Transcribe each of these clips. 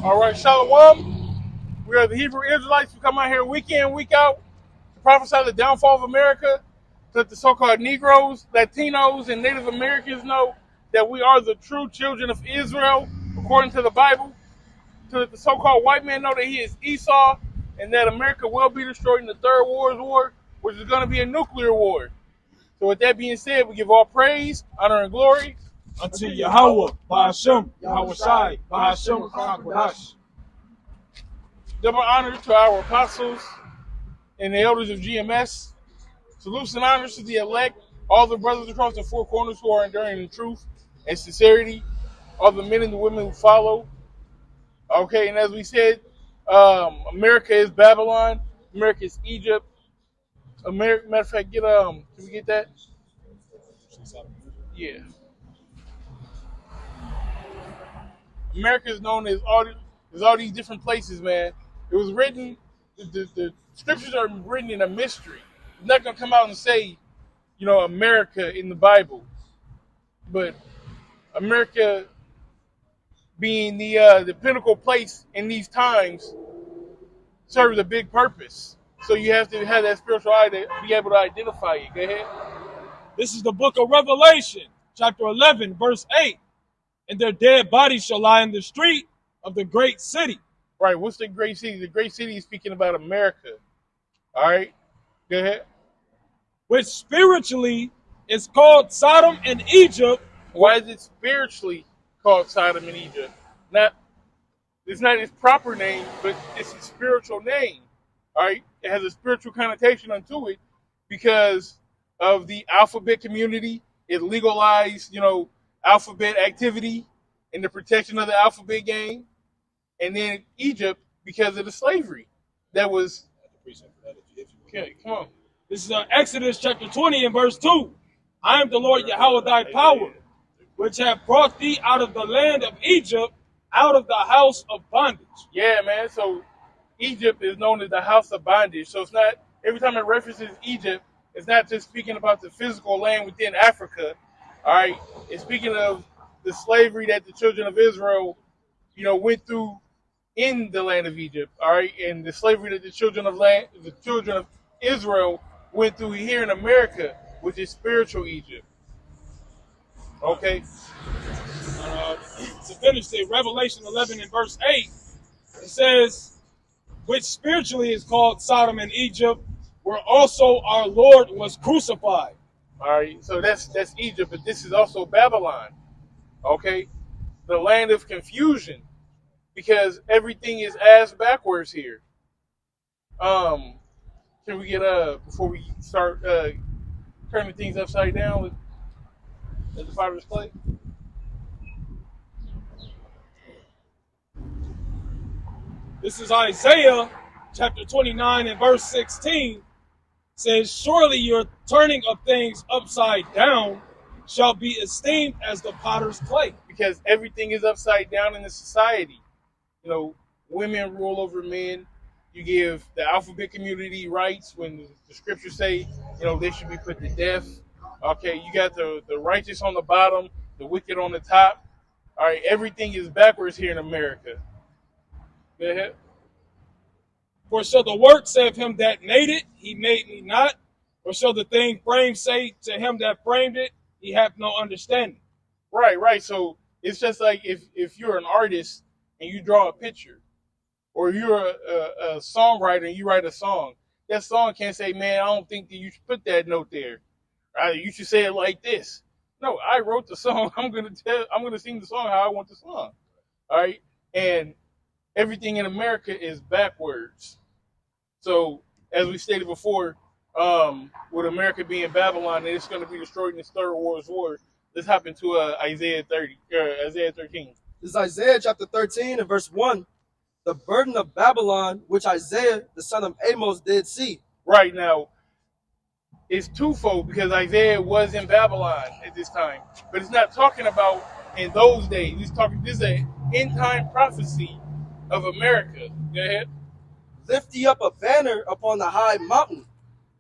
All right, Shalom. We are the Hebrew Israelites who come out here week in, week out to prophesy the downfall of America, so that the so-called Negroes, Latinos, and Native Americans know that we are the true children of Israel, according to the Bible, so that the so-called white man know that he is Esau, and that America will be destroyed in the Third World War, which is going to be a nuclear war. So with that being said, we give all praise, honor, and glory unto YAHAWAH, bahasham, YAHAWASHI, bahasham, double honor to our apostles and the elders of GMS. Salutes and honors to the elect, all the brothers across the four corners who are enduring in truth and sincerity, all the men and the women who follow. Okay, and as we said, America is Babylon, America is Egypt. Matter of fact, can we get that? Yeah. America is known as all these different places, man. It was written, the scriptures are written in a mystery. It's not going to come out and say, America in the Bible. But America being the pinnacle place in these times serves a big purpose. So you have to have that spiritual eye to be able to identify it. Go ahead. This is the book of Revelation, chapter 11, verse 8. And their dead bodies shall lie in the street of the great city. Right, what's the great city? The great city is speaking about America. All right, go ahead. Which spiritually is called Sodom and Egypt. Why is it spiritually called Sodom and Egypt? It's not its proper name, but it's its spiritual name. All right, it has a spiritual connotation unto it because of the alphabet community. It legalized, alphabet activity and the protection of the alphabet game. And then Egypt because of the slavery that was. Okay, come on. This is Exodus chapter 20 and verse 2. I am the Lord Yahweh thy power, which have brought thee out of the land of Egypt, out of the house of bondage. Yeah, man. So Egypt is known as the house of bondage. So it's not, every time it references Egypt, it's not just speaking about the physical land within Africa. All right. It's speaking of the slavery that the children of Israel, went through in the land of Egypt. All right. And the slavery that the children of Israel went through here in America, which is spiritual Egypt. Okay. To finish it, Revelation 11 and verse 8, it says, which spiritually is called Sodom and Egypt, where also our Lord was crucified. All right, so that's Egypt, but this is also Babylon, okay? The land of confusion, because everything is ass backwards here. Can we get before we start turning things upside down at the Potter's Clay? This is Isaiah chapter 29 and verse 16. Says, surely your turning of things upside down shall be esteemed as the potter's clay. Because everything is upside down in the society. Women rule over men. You give the alphabet community rights when the scriptures say, they should be put to death. Okay, you got the righteous on the bottom, the wicked on the top. All right, everything is backwards here in America. Go ahead. For shall the work say of him that made it, he made me not? Or shall the thing framed say to him that framed it, he hath no understanding? Right. So it's just like if you're an artist and you draw a picture, or you're a songwriter and you write a song, that song can't say, man, I don't think that you should put that note there. You should say it like this. No, I wrote the song. I'm gonna sing the song how I want the song. All right, and everything in America is backwards. So, as we stated before, with America being Babylon, and it's going to be destroyed in this Third World War, let's hop into Isaiah 13. This is Isaiah chapter 13 and verse 1. The burden of Babylon, which Isaiah, the son of Amos, did see. Right, now, it's twofold because Isaiah was in Babylon at this time. But it's not talking about in those days. This is an end-time prophecy of America. Go ahead. Lift ye up a banner upon the high mountain.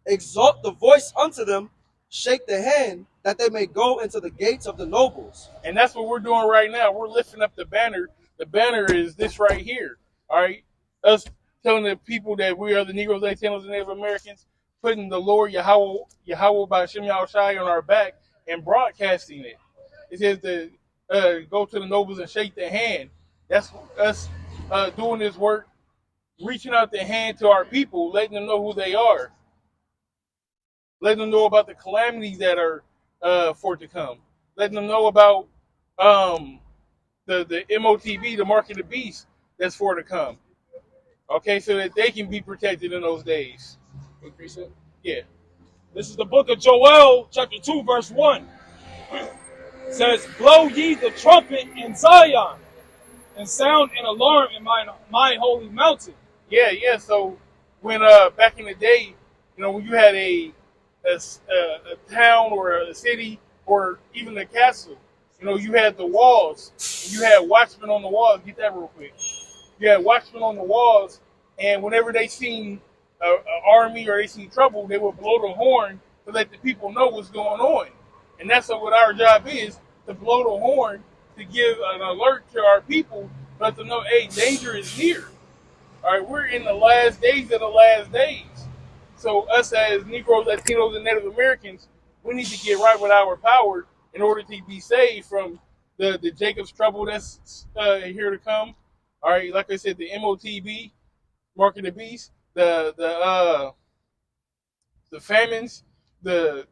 Exalt the voice unto them. Shake the hand, that they may go into the gates of the nobles. And that's what we're doing right now. We're lifting up the banner The banner is this right here. All right, us telling the people that we are the Negroes, Latinos, and Native Americans, putting the Lord Yahawah bahasham YAHAWASHI on our back and broadcasting it. It says to go to the nobles and shake their hand. That's us doing this work, reaching out the hand to our people, letting them know who they are, letting them know about the calamities that are for to come, letting them know about the MOTB, the mark of the beast, that's for to come. Okay, so that they can be protected in those days. Yeah. This is the book of Joel, chapter 2, verse 1. It says, blow ye the trumpet in Zion, and sound an alarm in my holy mountain. Yeah. So when back in the day, when you had a town or a city or even a castle, you had the walls. You had watchmen on the walls. Get that real quick. You had watchmen on the walls, and whenever they seen an army or they seen trouble, they would blow the horn to let the people know what's going on. And that's what our job is, to blow the horn, to give an alert to our people, let them know, hey, danger is near. All right, we're in the last days of the last days. So us as Negroes, Latinos, and Native Americans, we need to get right with our power in order to be saved from the Jacob's trouble that's here to come. All right, like I said, the MOTB, mark of the beast, the famines, the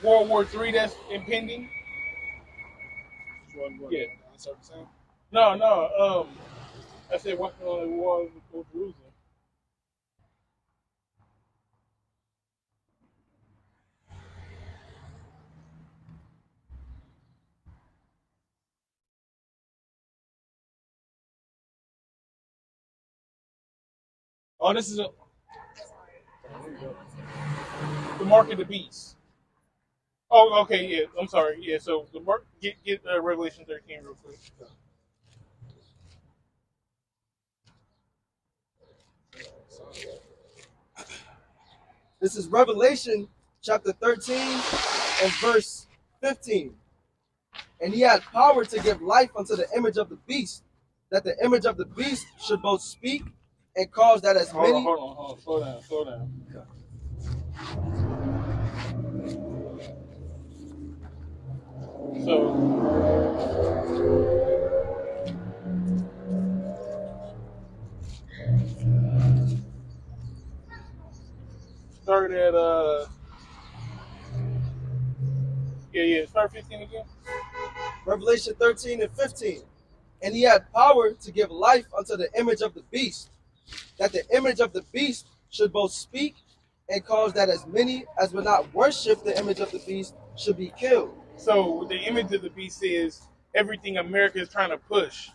World War III that's impending. Yeah. No. I said watching on the walls of Jerusalem. Oh, this is the mark of the beast. Oh, okay, yeah. I'm sorry. Yeah, so the mark. Get Revelation 13 real quick. This is Revelation chapter 13 and verse 15. And he had power to give life unto the image of the beast, that the image of the beast should both speak and cause that as many. Hold on. Slow down. So, start at start 15 again. Revelation 13 and 15. And he had power to give life unto the image of the beast, that the image of the beast should both speak and cause that as many as would not worship the image of the beast should be killed. So the image of the beast is everything America is trying to push.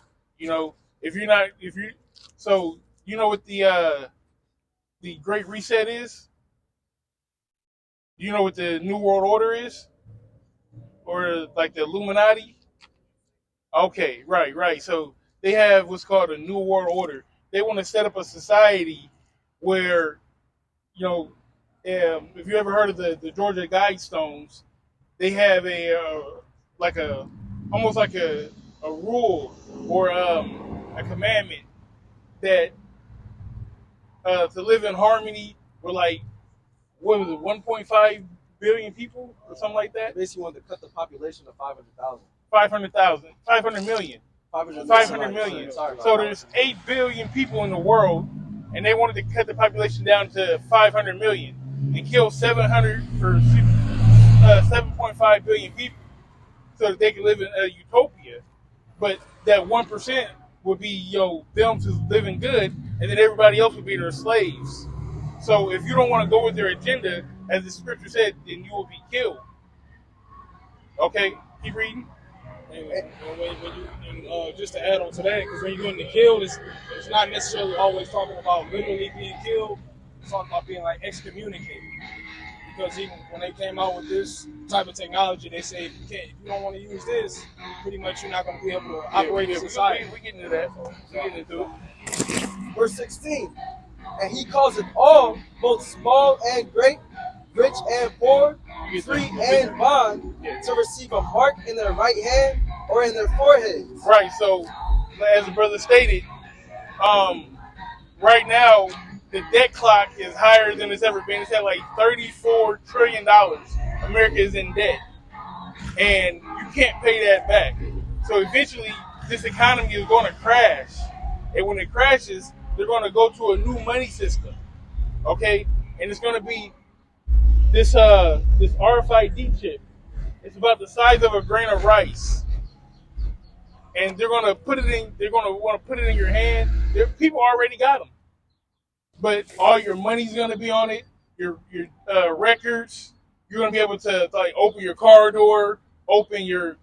So you know what the Great Reset is? Do you know what the New World Order is? Or like the Illuminati? Okay, right. So they have what's called a New World Order. They want to set up a society where, if you ever heard of the Georgia Guidestones, they have almost like a rule or a commandment that to live in harmony with 1.5 billion people or something like that. Basically wanted to cut the population to 500,000. 500 million. 500 million. So there's 8 billion people in the world, and they wanted to cut the population down to 500 million and kill 7.5 billion people so that they can live in a utopia. But that 1% would be them just living good, and then everybody else would be their slaves. So if you don't want to go with their agenda, as the scripture said, then you will be killed. Okay, keep reading. Just to add on to that, because when you're going to kill, it's not necessarily always talking about literally being killed. It's talking about being excommunicated. Because even when they came out with this type of technology, they say if you don't want to use this, pretty much you're not going to be able to operate in society. We get into that. We get into it. Verse 16. And he causeth all, both small and great, rich and poor, free and bond, to receive a mark in their right hand or in their foreheads. Right. So, as the brother stated, right now the debt clock is higher than it's ever been. It's at like $34 trillion. America is in debt, and you can't pay that back. So eventually, this economy is going to crash, and when it crashes, they're going to go to a new money system. Okay, and it's going to be this RFID chip. It's about the size of a grain of rice, and they're going to put it in. They're going to want to put it in your hand. People already got them, but all your money's going to be on it. Your records. You're going to be able to like open your car door, open your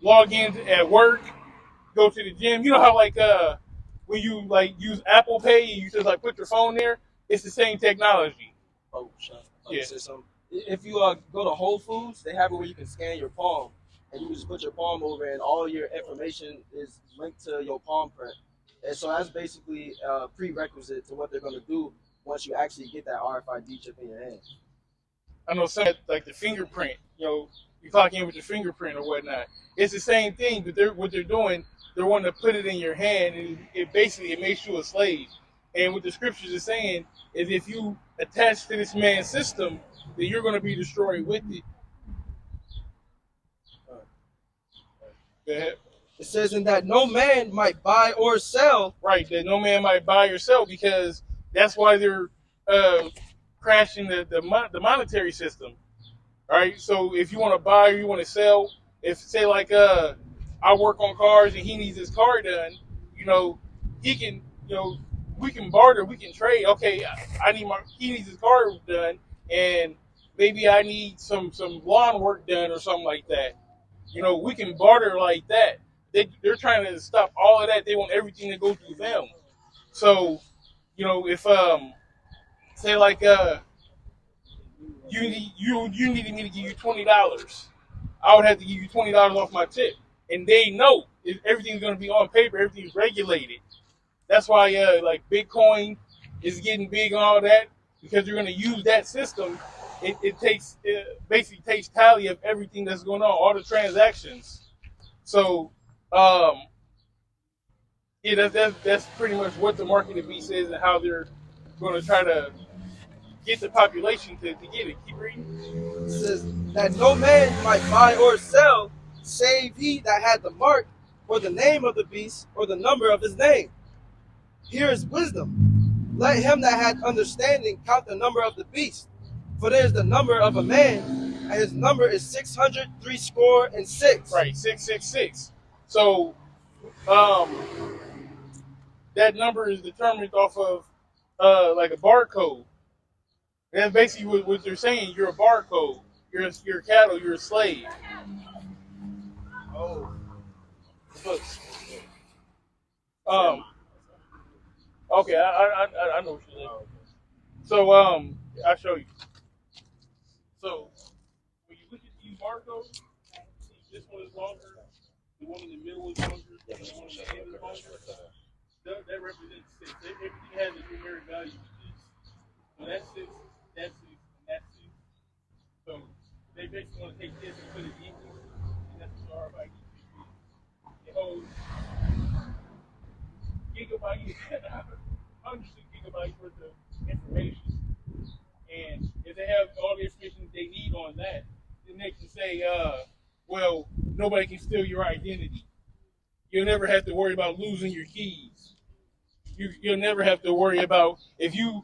log in at work, go to the gym. You know how like when you like use Apple Pay, you just like put your phone there. It's the same technology. Oh, yeah. If you go to Whole Foods, they have it where you can scan your palm, and you can just put your palm over, and all your information is linked to your palm print. And so that's basically a prerequisite to what they're going to do once you actually get that RFID chip in your hand. I know some like the fingerprint. You clock in with your fingerprint or whatnot. It's the same thing, but what they're doing, they're wanting to put it in your hand, and it basically makes you a slave. And what the scriptures are saying is if you attach to this man's system, then you're going to be destroyed with it. Go ahead. It says, and that no man might buy or sell. Right, that no man might buy or sell, because that's why they're crashing the monetary system. All right, so if you want to buy or you want to sell, if say like I work on cars and he needs his car done, he can we can barter, we can trade. Okay, he needs his car done, and maybe I need some lawn work done or something like that. We can barter like that. They're trying to stop all of that. They want everything to go through them. So, if say like you needed me to give you $20, I would have to give you $20 off my tip, and they know everything's going to be on paper, everything's regulated. That's why like Bitcoin is getting big and all that, because you're going to use that system. It basically takes tally of everything that's going on, all the transactions. So that's pretty much what the market of beast is and how they're going to try to get the population to get it. Keep reading. It says that no man might buy or sell, save he that had the mark or the name of the beast or the number of his name. Here is wisdom. Let him that had understanding count the number of the beast, for there is the number of a man, and his number is 666. Right, 666. So that number is determined off of like a barcode. And that's basically what they're saying. You're a barcode. You're cattle. You're a slave. Oh. Okay, I know what you're saying. So I'll show you. So when you look at these barcodes, this one is longer. The one in the middle is longer. The one in the end is longer. That represents 6. Everything has a numeric value. So that's 6. That's 6, and that's 6. So they basically want to take this and put it equal, and that's what RFID is. It holds gigabytes, hundreds of gigabytes worth of information. And if they have all the information they need on that, then they can say, well, nobody can steal your identity. You'll never have to worry about losing your keys. You'll never have to worry about if you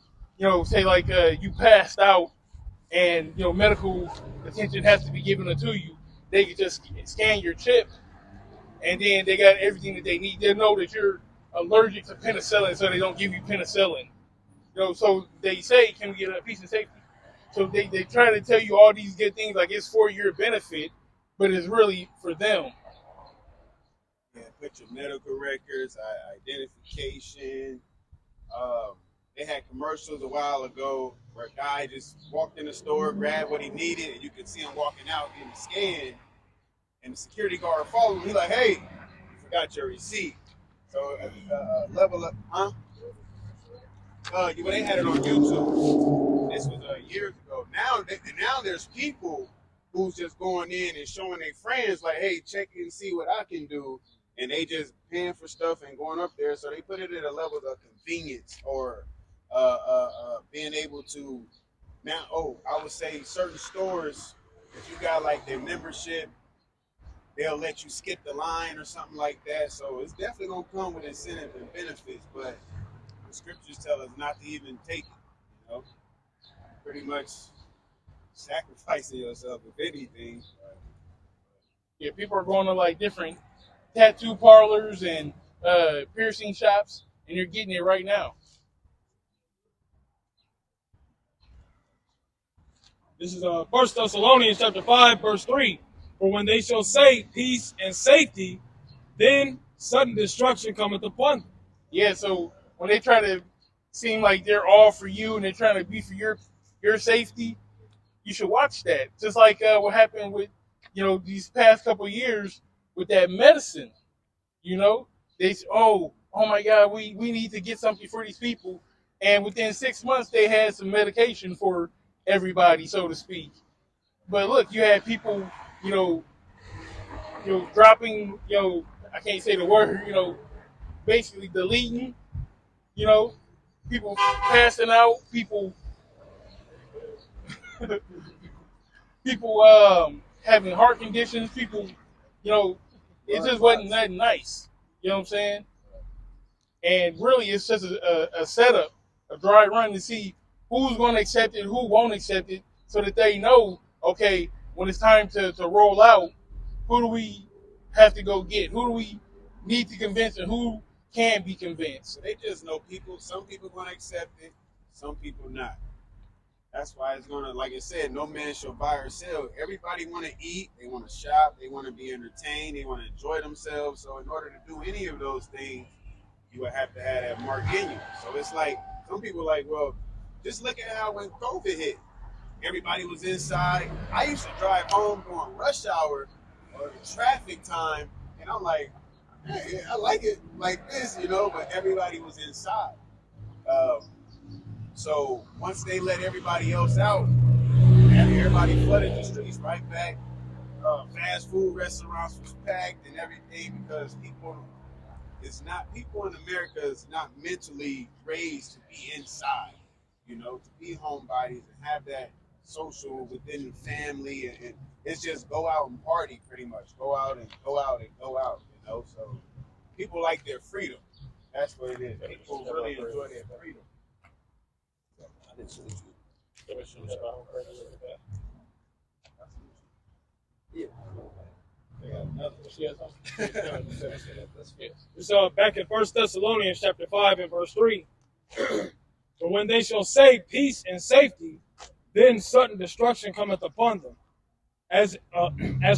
say like you passed out and medical attention has to be given to you. They can just scan your chip, and then they got everything that they need. They'll know that you're allergic to penicillin, so they don't give you penicillin. So they say, can we get a piece of safety? So they try to tell you all these good things like it's for your benefit, but it's really for them. Yeah, put your medical records, identification. They had commercials a while ago where a guy just walked in the store, grabbed what he needed, and you could see him walking out getting scanned, and the security guard followed him. He's like, hey, you forgot your receipt. So level up, huh? Well, they had it on YouTube. This was years ago. now there's people who's just going in and showing their friends like, hey, check and see what I can do, and they just paying for stuff and going up there. So they put it at a level of convenience or being able to now. Oh, I would say certain stores, if you got like their membership, they'll let you skip the line or something like that. So it's definitely gonna come with incentive and benefits, but the scriptures tell us not to even take it. You know, pretty much sacrificing yourself, if anything. Yeah, people are going to like different tattoo parlors and piercing shops, and you're getting it right now. This is 1 Thessalonians chapter 5, verse 3. For when they shall say peace and safety, then sudden destruction cometh upon them. Yeah, so when they try to seem like they're all for you and they're trying to be for your safety, you should watch that. Just like what happened with, these past couple of years with that medicine. They say, oh my God, we need to get something for these people. And within 6 months, they had some medication for everybody, so to speak. But look, you had people, dropping, I can't say the word, basically deleting, people passing out, people having heart conditions, people, it just wasn't that nice. You know what I'm saying? And really, it's just a setup, a dry run to see who's going to accept it, who won't accept it, so that they know, okay, when it's time to roll out, who do we have to go get? Who do we need to convince, and who can be convinced? They just know some people going to accept it, some people not. That's why it's going to, like I said, no man shall buy or sell. Everybody want to eat, they want to shop, they want to be entertained, they want to enjoy themselves. So in order to do any of those things, you would have to have that mark in you. So it's like, some people like, well, just look at how when COVID hit, everybody was inside. I used to drive home during rush hour or traffic time, and I'm like, hey, I like it like this, but everybody was inside. So once they let everybody else out, everybody flooded the streets right back. Fast food restaurants was packed and everything because people in America is not mentally raised to be inside, to be homebodies and have that social within the family, and it's just go out and party pretty much. Go out and go out and go out, So people like their freedom. That's what it is. People really enjoy their freedom. It's back in 1 Thessalonians chapter 5 and verse 3. For when they shall say peace and safety, then sudden destruction cometh upon them, as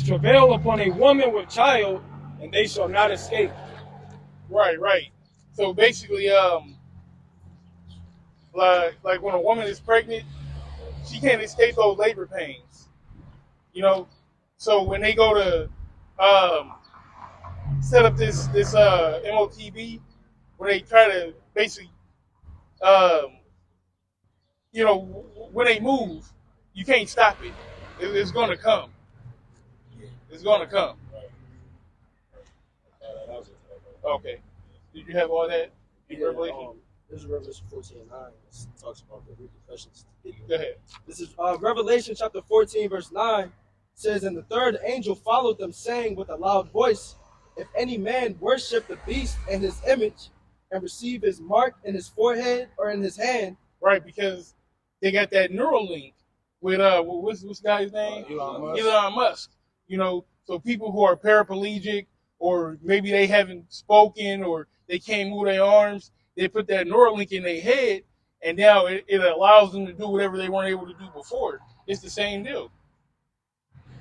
travail upon a woman with child, and they shall not escape. Right. So basically, like when a woman is pregnant, she can't escape those labor pains. So when they go to set up this MOTB, where they try to basically, when they move, you can't stop it. It's going to come. It's going to come. Okay. Did you have all that in Revelation? This is Revelation 14:9. It talks about the repercussions. Go ahead. This is Revelation chapter 14, verse 9. Says, and the third angel followed them, saying with a loud voice, if any man worship the beast and his image, and receive his mark in his forehead or in his hand. Right, because they got that Neuralink with what's the guy's name? Elon Musk. So people who are paraplegic, or maybe they haven't spoken, or they can't move their arms, they put that Neuralink in their head, and now it allows them to do whatever they weren't able to do before. It's the same deal.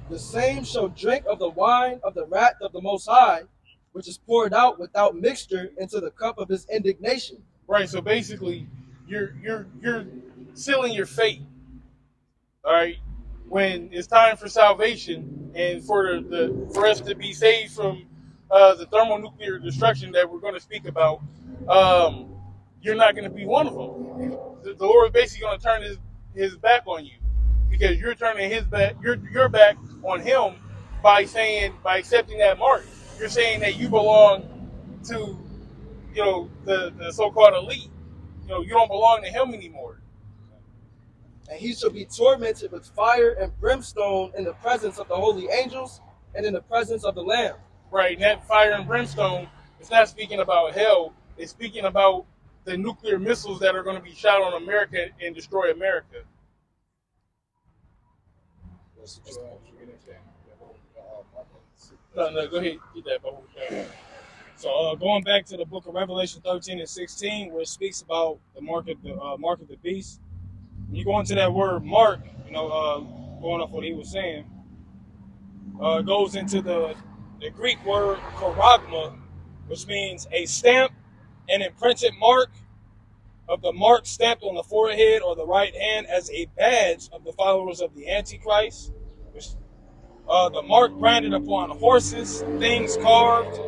The same shall drink of the wine of the wrath of the Most High, which is poured out without mixture into the cup of his indignation. Right. So basically, you're sealing your fate. All right. When it's time for salvation and for us to be saved from the thermonuclear destruction that we're going to speak about, you're not going to be one of them. The Lord is basically going to turn his back on you. because you're turning his back, your back on him by accepting that mark. You're saying that you belong to, the so-called elite. You don't belong to him anymore. And he shall be tormented with fire and brimstone in the presence of the holy angels and in the presence of the Lamb. Right, and that fire and brimstone, it's not speaking about hell. It's speaking about the nuclear missiles that are going to be shot on America and destroy America. No, go ahead. Get that. So going back to the book of Revelation 13 and 16, where it speaks about the mark of the beast. When you go into that word mark, going off what he was saying, goes into the Greek word charagma, which means a stamp, an imprinted mark of the mark stamped on the forehead or the right hand as a badge of the followers of the Antichrist. The mark branded upon horses, things carved.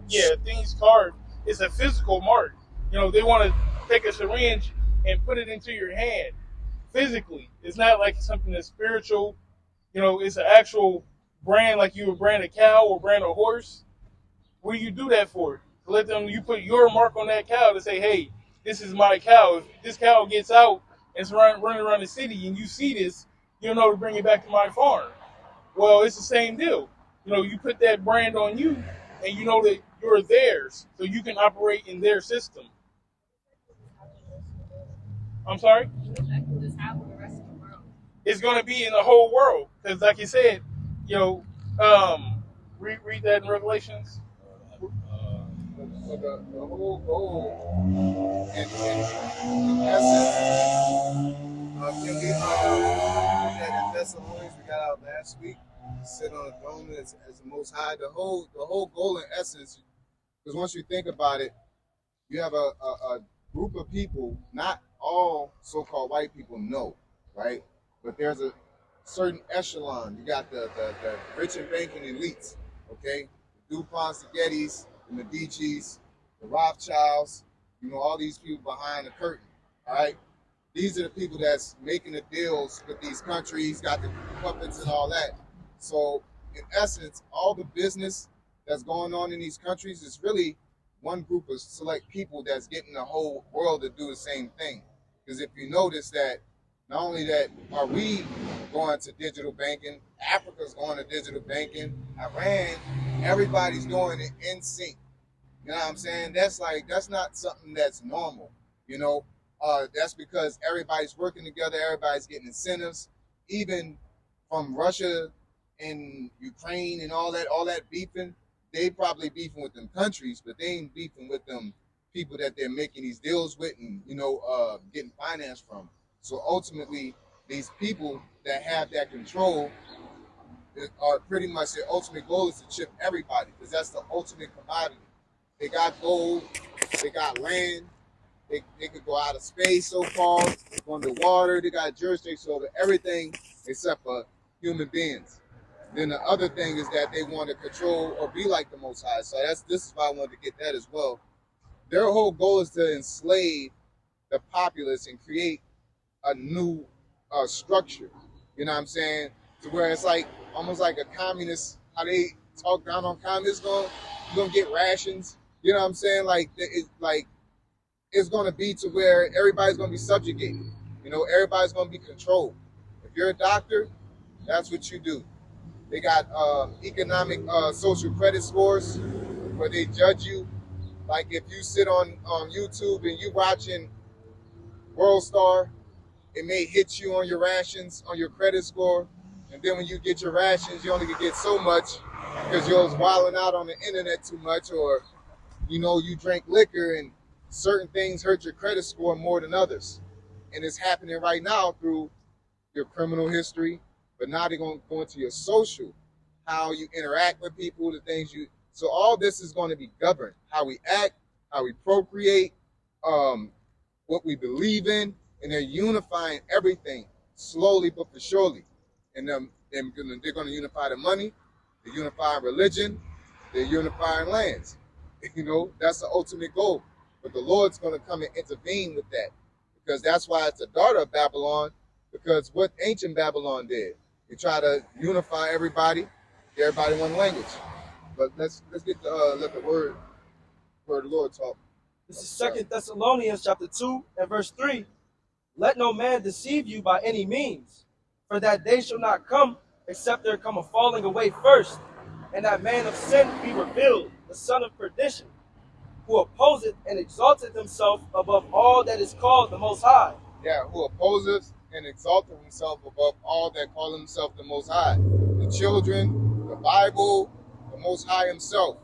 Yeah, things carved. It's a physical mark. They want to take a syringe and put it into your hand physically. It's not like something that's spiritual. It's an actual brand, like you would brand a cow or brand a horse. What do you do that for? To let them, you put your mark on that cow to say, hey, this is my cow. If this cow gets out and it's running around the city and you see this, you'll know to bring it back to my farm. Well, it's the same deal. You put that brand on you and you know that you're theirs, so you can operate in their system. I'm sorry? It's going to be in the whole world. Because like you said, read that in Revelations. So the whole goal and in essence, in Thessalonians, we got out last week, sit on the throne as the Most High. The whole goal in essence, because once you think about it, you have a group of people, not all so-called white people know, right? But there's a certain echelon. You got the rich and banking elites, okay? The DuPonts, the Gettys, the Medicis, the Rothschilds, all these people behind the curtain, all right? These are the people that's making the deals with these countries, got the puppets and all that. So, in essence, all the business that's going on in these countries is really one group of select people that's getting the whole world to do the same thing. Because if you notice that, not only that are we going to digital banking, Africa's going to digital banking, Iran, everybody's doing it in sync. You know what I'm saying? That's not something that's normal, That's because everybody's working together, everybody's getting incentives, even from Russia and Ukraine and all that beefing. They probably beefing with them countries, but they ain't beefing with them people that they're making these deals with and, getting finance from. So ultimately, these people that have that control are pretty much, their ultimate goal is to chip everybody, because that's the ultimate commodity. They got gold, they got land, they could go out of space so far, go underwater, they got jurisdiction over everything except for human beings. Then the other thing is that they want to control or be like the Most High. So this is why I wanted to get that as well. Their whole goal is to enslave the populace and create a new structure. You know what I'm saying? To where it's like almost like a communist, how they talk down on communists, you're gonna get rations. You know what I'm saying? It's gonna be to where everybody's gonna be subjugated. Everybody's gonna be controlled. If you're a doctor, that's what you do. They got economic social credit scores where they judge you. Like if you sit on YouTube and you watching World Star, it may hit you on your rations, on your credit score. And then when you get your rations, you only can get so much because you was wilding out on the internet too much, or, you drank liquor and certain things hurt your credit score more than others. And it's happening right now through your criminal history, but now they're going to go into your social, how you interact with people, the things you, so all this is going to be governed, how we act, how we procreate, what we believe in, and they're unifying everything slowly but for surely. And they're going to unify the money, they're unifying religion, they're unifying lands. That's the ultimate goal. But the Lord's going to come and intervene with that, because that's why it's the daughter of Babylon, Because what ancient Babylon did, they try to unify everybody, get everybody one language. But let's get the let the word of the Lord talk. This is 2 Thessalonians chapter 2 and verse 3. Let no man deceive you by any means, for that day shall not come, except there come a falling away first, and that man of sin be revealed, the son of perdition, who opposeth and exalteth himself above all that is called the Most High. Yeah, who opposes and exalteth himself above all that call himself the Most High. The children, the Bible, the Most High himself.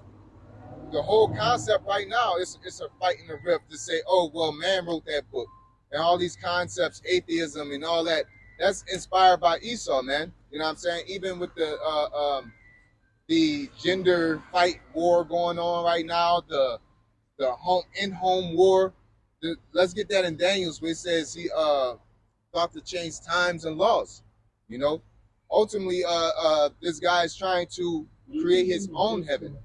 The whole concept right now is a fight in the rift to say, oh, well, man wrote that book. And all these concepts, atheism and all that, that's inspired by Esau, man. You know what I'm saying? Even with the gender fight war going on right now, the home war. Let's get that in Daniel's where it says he thought to change times and laws. You know, ultimately, this guy is trying to create his own heaven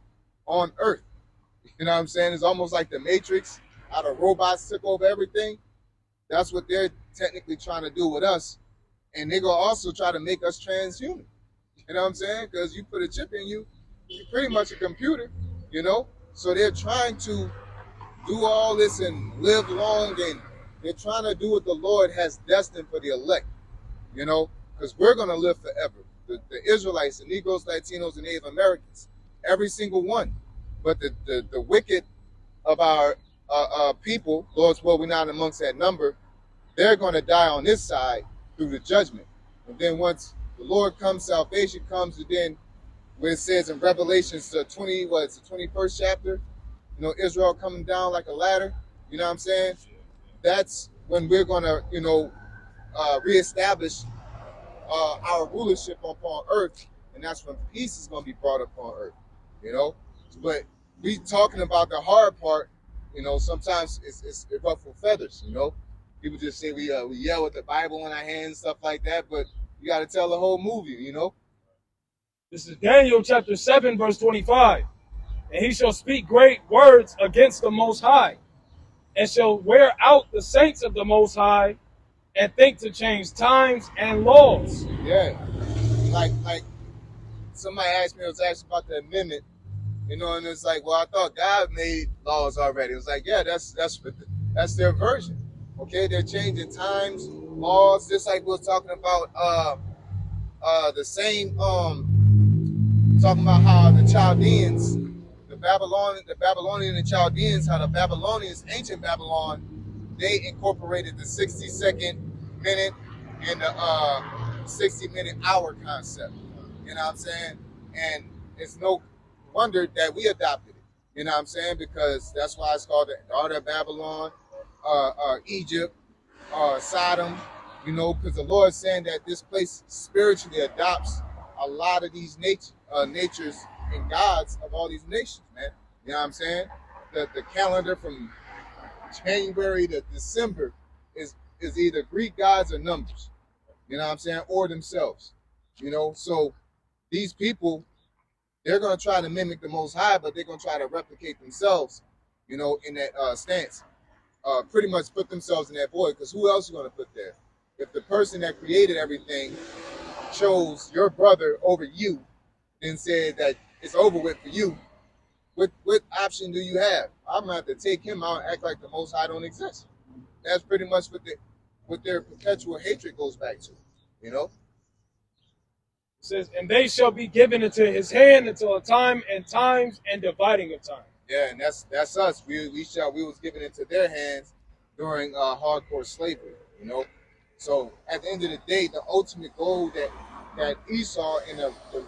on earth. You know what I'm saying? It's almost like the Matrix, how the robots took over everything. That's what they're technically trying to do with us. And they're going to also try to make us transhuman. You know what I'm saying? Because you put a chip in you, you're pretty much a computer, you know? So they're trying to do all this and live long, and they're trying to do what the Lord has destined for the elect, you know? Because we're going to live forever. The Israelites, the Negroes, Latinos, and Native Americans, every single one. But the wicked of our people, Lord's will, we're not amongst that number, they're going to die on this side through the judgment. And then once the Lord comes, salvation comes, and then where it says in Revelations, the 21st chapter, you know, Israel coming down like a ladder, you know what I'm saying? That's when we're going to, you know, reestablish our rulership upon earth, and that's when peace is going to be brought upon earth, you know? But we talking about the hard part, you know, sometimes it's ruffle feathers, you know? People just say we yell with the Bible in our hands, stuff like that, but you got to tell the whole movie, you know? This is Daniel chapter 7, verse 25. And he shall speak great words against the Most High, and shall wear out the saints of the Most High, and think to change times and laws. Yeah. Like somebody asked me, I was asking about the amendment, you know, and it's like, well, I thought God made laws already. It was like, yeah, that's their version. Okay, they're changing times, laws, just like we were talking about the same talking about how the Chaldeans, the Babylonian and Chaldeans, how the Babylonians, ancient Babylon, they incorporated the 60-second minute and the 60-minute hour concept. You know what I'm saying? And it's no wonder that we adopted it. You know what I'm saying? Because that's why it's called the daughter of Babylon, Egypt, Sodom, you know, because the Lord is saying that this place spiritually adopts a lot of these natures and gods of all these nations, man. You know what I'm saying? The calendar from January to December is either Greek gods or numbers. You know what I'm saying? Or themselves. You know, so these people, they're going to try to mimic the Most High, but they're going to try to replicate themselves, you know, in that stance. Pretty much put themselves in that void, because who else are you going to put there? If the person that created everything chose your brother over you and said that it's over with for you, what option do you have? I'm going to have to take him out and act like the Most High don't exist. That's pretty much what their perpetual hatred goes back to, you know? It says, and they shall be given into his hand until a time and times and dividing of time. Yeah, and that's us. We was given into their hands during hardcore slavery, you know? So at the end of the day, the ultimate goal that Esau and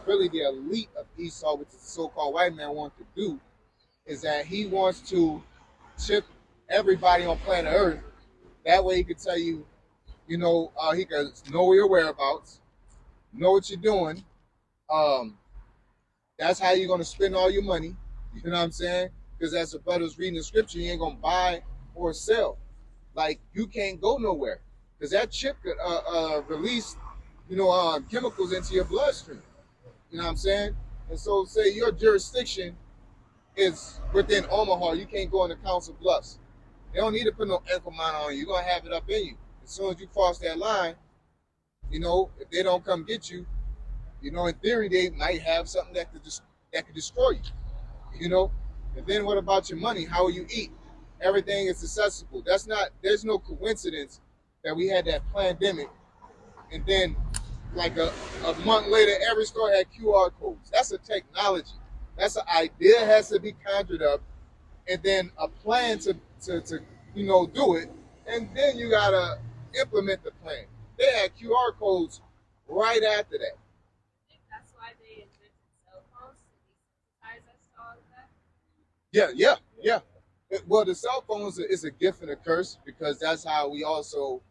really the elite of Esau, which is the so-called white man, wants to do is that he wants to chip everybody on planet Earth. That way he can tell you, you know, he can know your whereabouts, know what you're doing. That's how you're going to spend all your money. You know what I'm saying? Because as the brother's reading the scripture, you ain't going to buy or sell. Like, you can't go nowhere. Because that chip could release, you know, chemicals into your bloodstream. You know what I'm saying? And so say your jurisdiction is within Omaha, you can't go into Council Bluffs. They don't need to put no ankle monitor on you. You're going to have it up in you. As soon as you cross that line, You know, if they don't come get you, you know, in theory they might have something that could destroy you. You know, and then what about your money? How will you eat? Everything is accessible. There's no coincidence that we had that pandemic, and then like a month later, every store had QR codes. That's a technology. That's an idea has to be conjured up, and then a plan to you know, do it, and then you gotta implement the plan. They had QR codes right after that. That's why they invented cell phones to desensitize us to all of that. Yeah. Well, the cell phone is a gift and a curse, because that's how we also,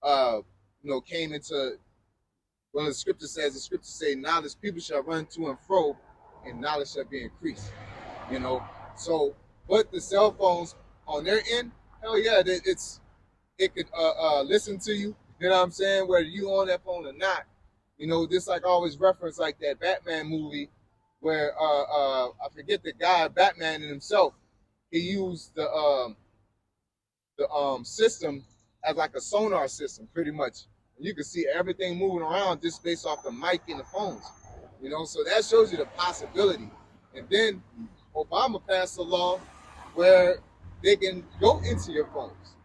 you know, came into. Well, the scripture say, knowledge people shall run to and fro, and knowledge shall be increased. You know, so but the cell phones on their end, hell yeah, it could listen to you. You know what I'm saying? Whether you on that phone or not. You know, just like I always reference like that Batman movie where I forget the guy, Batman in himself, he used the system as like a sonar system, pretty much. You can see everything moving around just based off the mic in the phones. You know, so that shows you the possibility. And then Obama passed a law where they can go into your phones.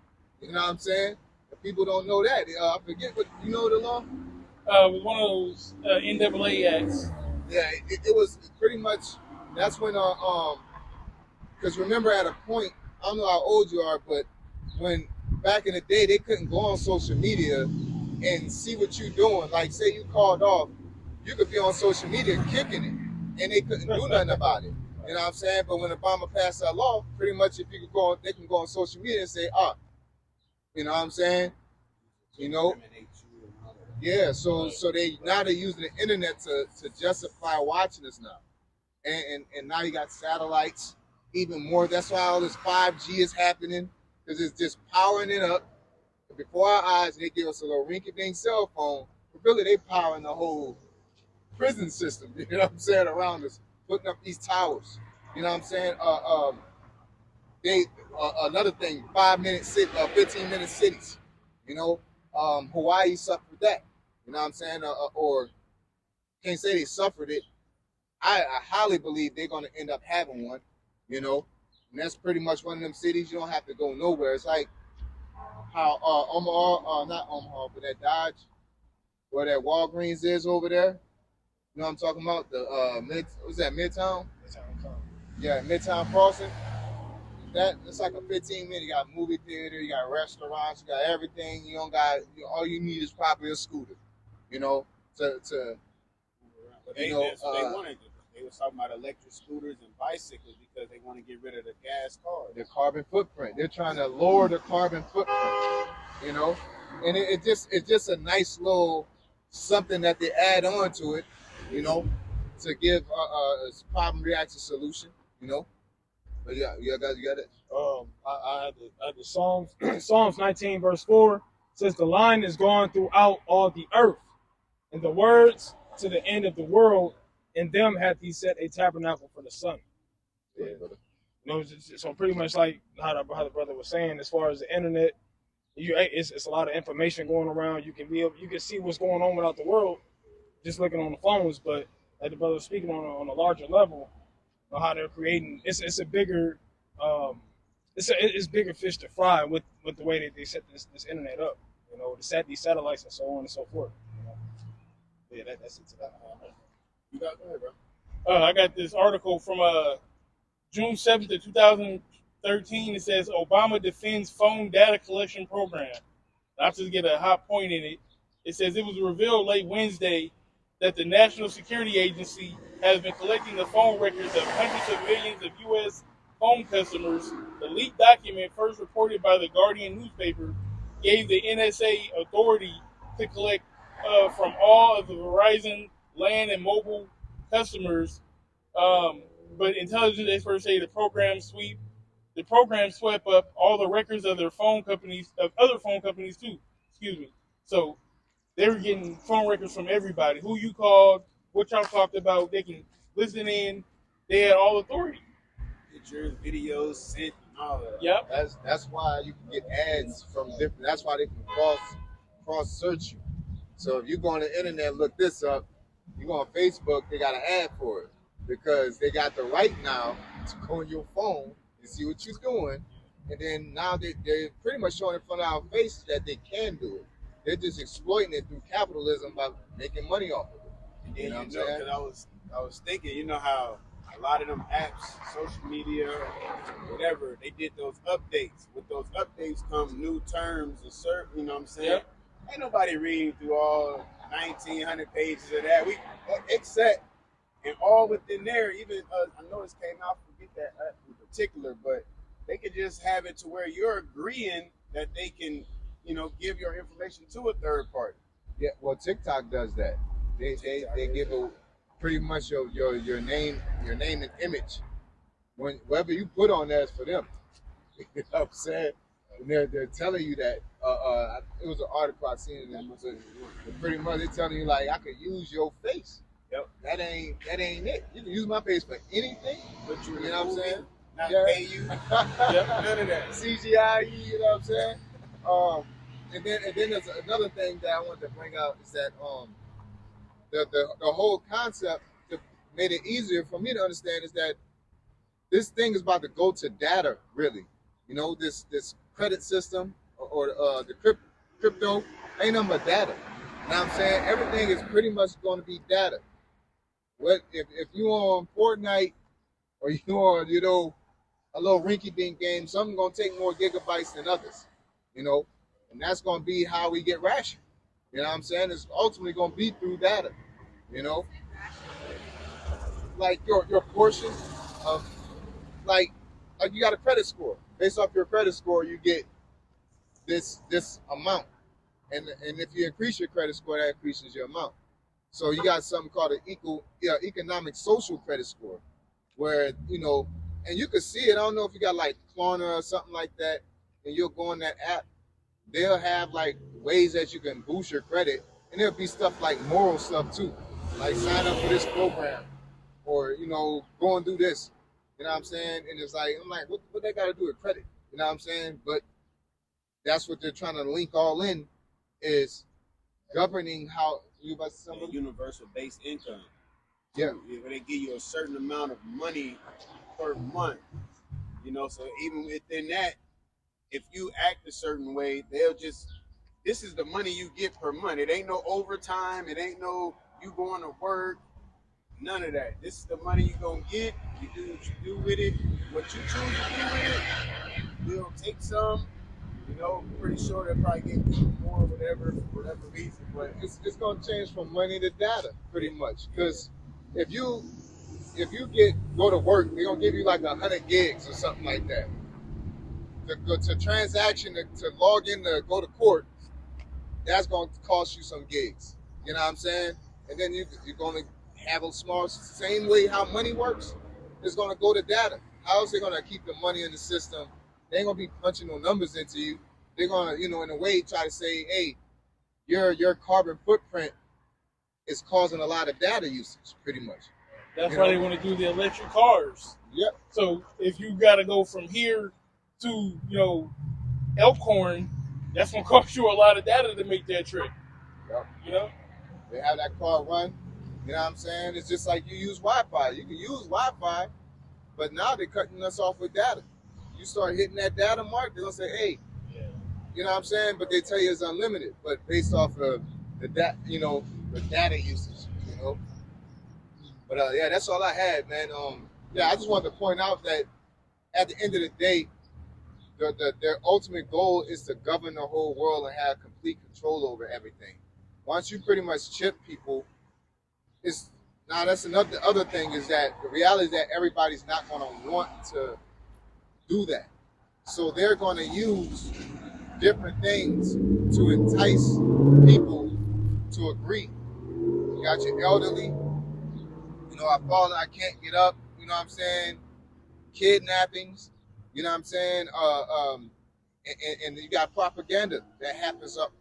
You know what I'm saying? If people don't know that, I forget what you know the law. It was one of those NAA acts. Yeah, it was pretty much. That's when because remember at a point, I don't know how old you are, but when back in the day they couldn't go on social media and see what you're doing. Like say you called off, you could be on social media kicking it, and they couldn't do nothing about it. You know what I'm saying? But when Obama passed that law, pretty much if you could go on, they can go on social media and say, you know what I'm saying? You know? Yeah, so they're using the internet to justify watching us now. And now you got satellites, even more. That's why all this 5G is happening, because it's just powering it up before our eyes. They give us a little rinky-dink cell phone, but really they powering the whole prison system, you know what I'm saying, around us, putting up these towers. You know what I'm saying? Another thing, 15-minute cities. You know, Hawaii suffered that. You know what I'm saying? Or can't say they suffered it. I highly believe they're going to end up having one. You know, and that's pretty much one of them cities you don't have to go nowhere. It's like how not Omaha, but that Dodge, where that Walgreens is over there. You know what I'm talking about? The what's that, Midtown? Yeah, Midtown Crossing. It's like a 15-minute. You got a movie theater, you got restaurants, you got everything. You don't got all you need is probably a scooter. You know, to they, you know. They was talking about electric scooters and bicycles because they want to get rid of the gas cars. The carbon footprint. They're trying to lower the carbon footprint. You know, and it's just a nice little something that they add on to it. You know, to give a problem reaction solution. You know. But yeah, guys, you got it. I had the Psalms 19 verse 4 says the line is gone throughout all the earth, and the words to the end of the world. In them hath he set a tabernacle for the sun. Yeah. You know, so pretty much like how the brother was saying, as far as the internet, it's a lot of information going around. You can see what's going on without the world just looking on the phones. But like the brother was speaking on a larger level, you know, how they're creating, it's a bigger it's bigger fish to fry with the way that they set this internet up. You know, these satellites and so on and so forth. You know? Yeah, that's it to that. You got that, bro. I got this article from June 7th of 2013. It says Obama defends phone data collection program. I'll just get a hot point in it. It says it was revealed late Wednesday that the National Security Agency has been collecting the phone records of hundreds of millions of U.S. phone customers. The leaked document, first reported by the Guardian newspaper, gave the NSA authority to collect from all of the Verizon land and mobile customers, but intelligence experts say the program swept up all the records of other phone companies too. Excuse me. So they were getting phone records from everybody. Who you called, what y'all talked about, they can listen in. They had all authority. Pictures, videos, sent, and all that. Yep. That's why you can get ads from different. That's why they can cross search you. So if you go on the internet and look this up, you go on Facebook, they got an ad for it because they got the right now to go on your phone and see what you're doing. And then now they're pretty much showing in front of our face that they can do it. They're just exploiting it through capitalism by making money off of it. And then, You know what I'm you know, saying? 'cause I was thinking, you know how a lot of them apps, social media, whatever, they did those updates. With those updates come new terms and certain, you know what I'm saying? Yep. Ain't nobody reading through all 1,900 pages of that. We except and all within there. Even I know this came out. Forget that in particular, but they could just have it to where you're agreeing that they can, you know, give your information to a third party. Yeah, well, TikTok does that. They give a pretty much your name and image. Whatever you put on there is for them. You know what I'm saying? And they're telling you that. It was an article I seen, and pretty much they're telling you like I could use your face. Yep. That ain't it. You can use my face for anything. But you know what I'm saying? Not Yeah. pay you. Yep. None of that. CGI, you know what I'm saying? And then there's another thing that I wanted to bring out is that the whole concept that made it easier for me to understand is that this thing is about to go to data, really. You know, this credit system or the crypto ain't nothing but data. You know what I'm saying? Everything is pretty much going to be data. What if you on Fortnite or you on, you know, a little rinky-dink game, some gonna take more gigabytes than others, you know, and that's gonna be how we get rationed. You know what I'm saying? It's ultimately gonna be through data, you know, like your portion of like you got a credit score. Based off your credit score, you get this amount, and if you increase your credit score, that increases your amount. So you got something called an economic social credit score, where, you know, and you can see it. I don't know if you got like Klarna or something like that, and you'll go on that app. They'll have like ways that you can boost your credit, and there'll be stuff like moral stuff too, like sign up for this program, or, you know, go and do this. You know what I'm saying? And it's like, I'm like, what they got to do with credit? You know what I'm saying? But that's what they're trying to link all in, is governing how you about to say something? Universal base income. Yeah. Where they give you a certain amount of money per month. You know, so even within that, if you act a certain way, they'll just, this is the money you get per month. It ain't no overtime. It ain't no you going to work. None of that. This is the money you're going to get. You do what you do with it. What you choose to do with it, we'll take some. You know, pretty sure they'll probably get more, whatever, for whatever reason. But It's going to change from money to data, pretty much. Because if you go to work, they're going to give you like 100 gigs or something like that. To transaction, to log in, to go to court, that's going to cost you some gigs. You know what I'm saying? And then you're going to have a small, same way how money works, it's going to go to data. How is they going to keep the money in the system? They ain't going to be punching no numbers into you. They're going to, you know, in a way try to say, hey, your carbon footprint is causing a lot of data usage, pretty much. That's why they want to do the electric cars. Yep. So if you got to go from here to, you know, Elkhorn, that's going to cost you a lot of data to make that trip. Yep. You know? They have that car run. You know what I'm saying? It's just like you use Wi-Fi. You can use Wi-Fi, but now they're cutting us off with data. You start hitting that data mark, they're going to say, hey, you know what I'm saying? But they tell you it's unlimited, but based off of the data usage, you know? But yeah, that's all I had, man. I just wanted to point out that at the end of the day, their ultimate goal is to govern the whole world and have complete control over everything. Once you pretty much chip people, that's another other thing, is that the reality is that everybody's not going to want to do that. So they're going to use different things to entice people to agree. You got your elderly, you know, I can't get up, you know what I'm saying? Kidnappings, you know what I'm saying? And you got propaganda that happens up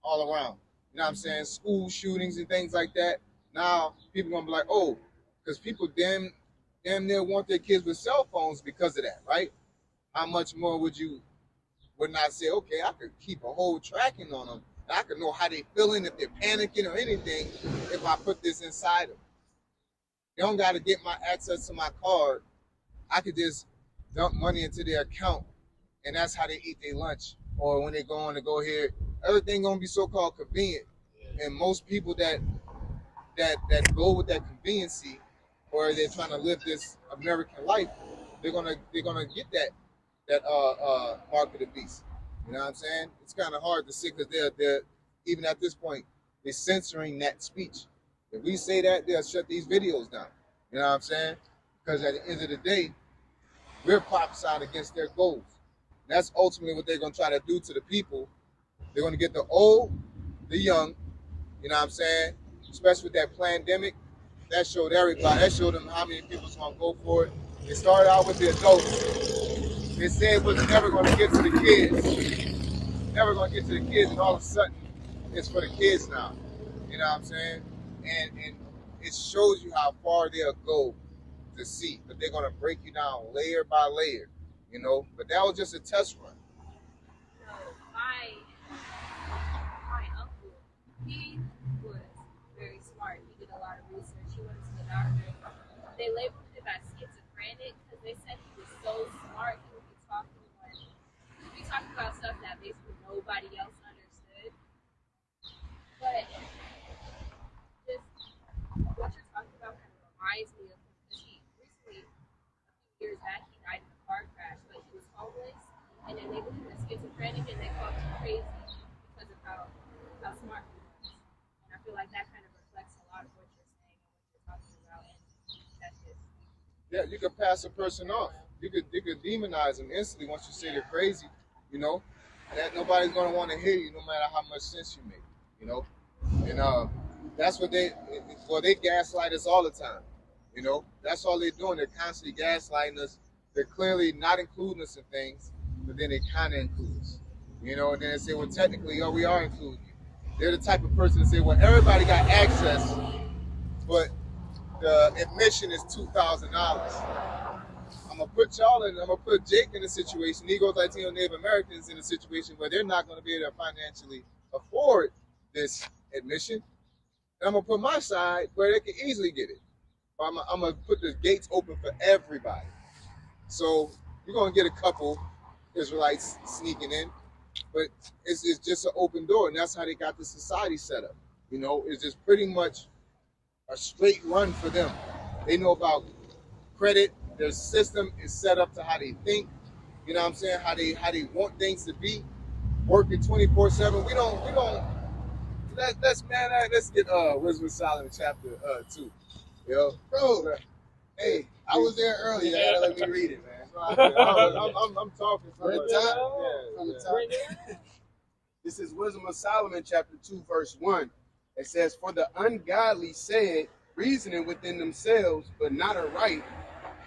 all around. You know what I'm saying? School shootings and things like that. Now people gonna be like, oh, because people damn near want their kids with cell phones because of that, right? How much more would not say, okay, I could keep a whole tracking on them And I can know how they feeling, if they're panicking or anything, if I put this inside them. They don't got to get my access to my card. I could just dump money into their account, and that's how they eat their lunch. Or when they go on to go here, everything gonna be so-called convenient. And most people that go with that conveniency, or they're trying to live this American life, they're gonna get that mark of the beast. You know what I'm saying? It's kind of hard to see because they're even at this point they're censoring that speech. If we say that, they'll shut these videos down. You know what I'm saying? Because at the end of the day, we're prophesying against their goals. That's ultimately what they're going to try to do to the people. They're going to get the old, the young, you know what I'm saying? Especially with that pandemic, that showed everybody. That showed them how many people's going to go for it. It started out with the adults. They said it was never going to get to the kids. Never going to get to the kids, and all of a sudden, it's for the kids now. You know what I'm saying? And it shows you how far they'll go to see. But they're going to break you down layer by layer, you know? But that was just a test run. So my uncle, he was very smart. He did a lot of research. He went to the doctor. They labeled him as schizophrenic because they said he was so smart. He would be talking about stuff that basically nobody else understood. But just what you're talking about kind of reminds me of him, because he recently, a few years back, he died in a car crash, but he was homeless, and they labeled him as schizophrenic, and they called him crazy because of how smart he was. And I feel like that kind of reflects a lot of what you're saying and what you're talking about, and that's just... Yeah, you could pass a person off. You could demonize them instantly once you say they're crazy, you know? That nobody's going to want to hear you no matter how much sense you make, you know? And that's what they gaslight us all the time, you know? That's all they're doing. They're constantly gaslighting us. They're clearly not including us in things, but then they kind of include us, you know? And then they say, well, technically, oh, we are including you. They're the type of person to say, well, everybody got access, but the admission is $2,000. I'm gonna put y'all in. I'm gonna put Jake in a situation. Negros, Latino, Native Americans in a situation where they're not gonna be able to financially afford this admission. And I'm gonna put my side where they can easily get it. I'm gonna put the gates open for everybody. So you're gonna get a couple Israelites sneaking in, but it's just an open door, and that's how they got the society set up. You know, it's just pretty much a straight run for them. They know about credit. Their system is set up to how they think. You know what I'm saying? How they want things to be. Working 24/7. We don't. Let's get Wisdom of Solomon chapter 2. Yo, Bro, hey, I was there earlier. You gotta let me read it, man. I'm talking From the top? Yeah, From the top. This is Wisdom of Solomon, chapter 2, verse 1. It says, "For the ungodly said, reasoning within themselves, but not aright,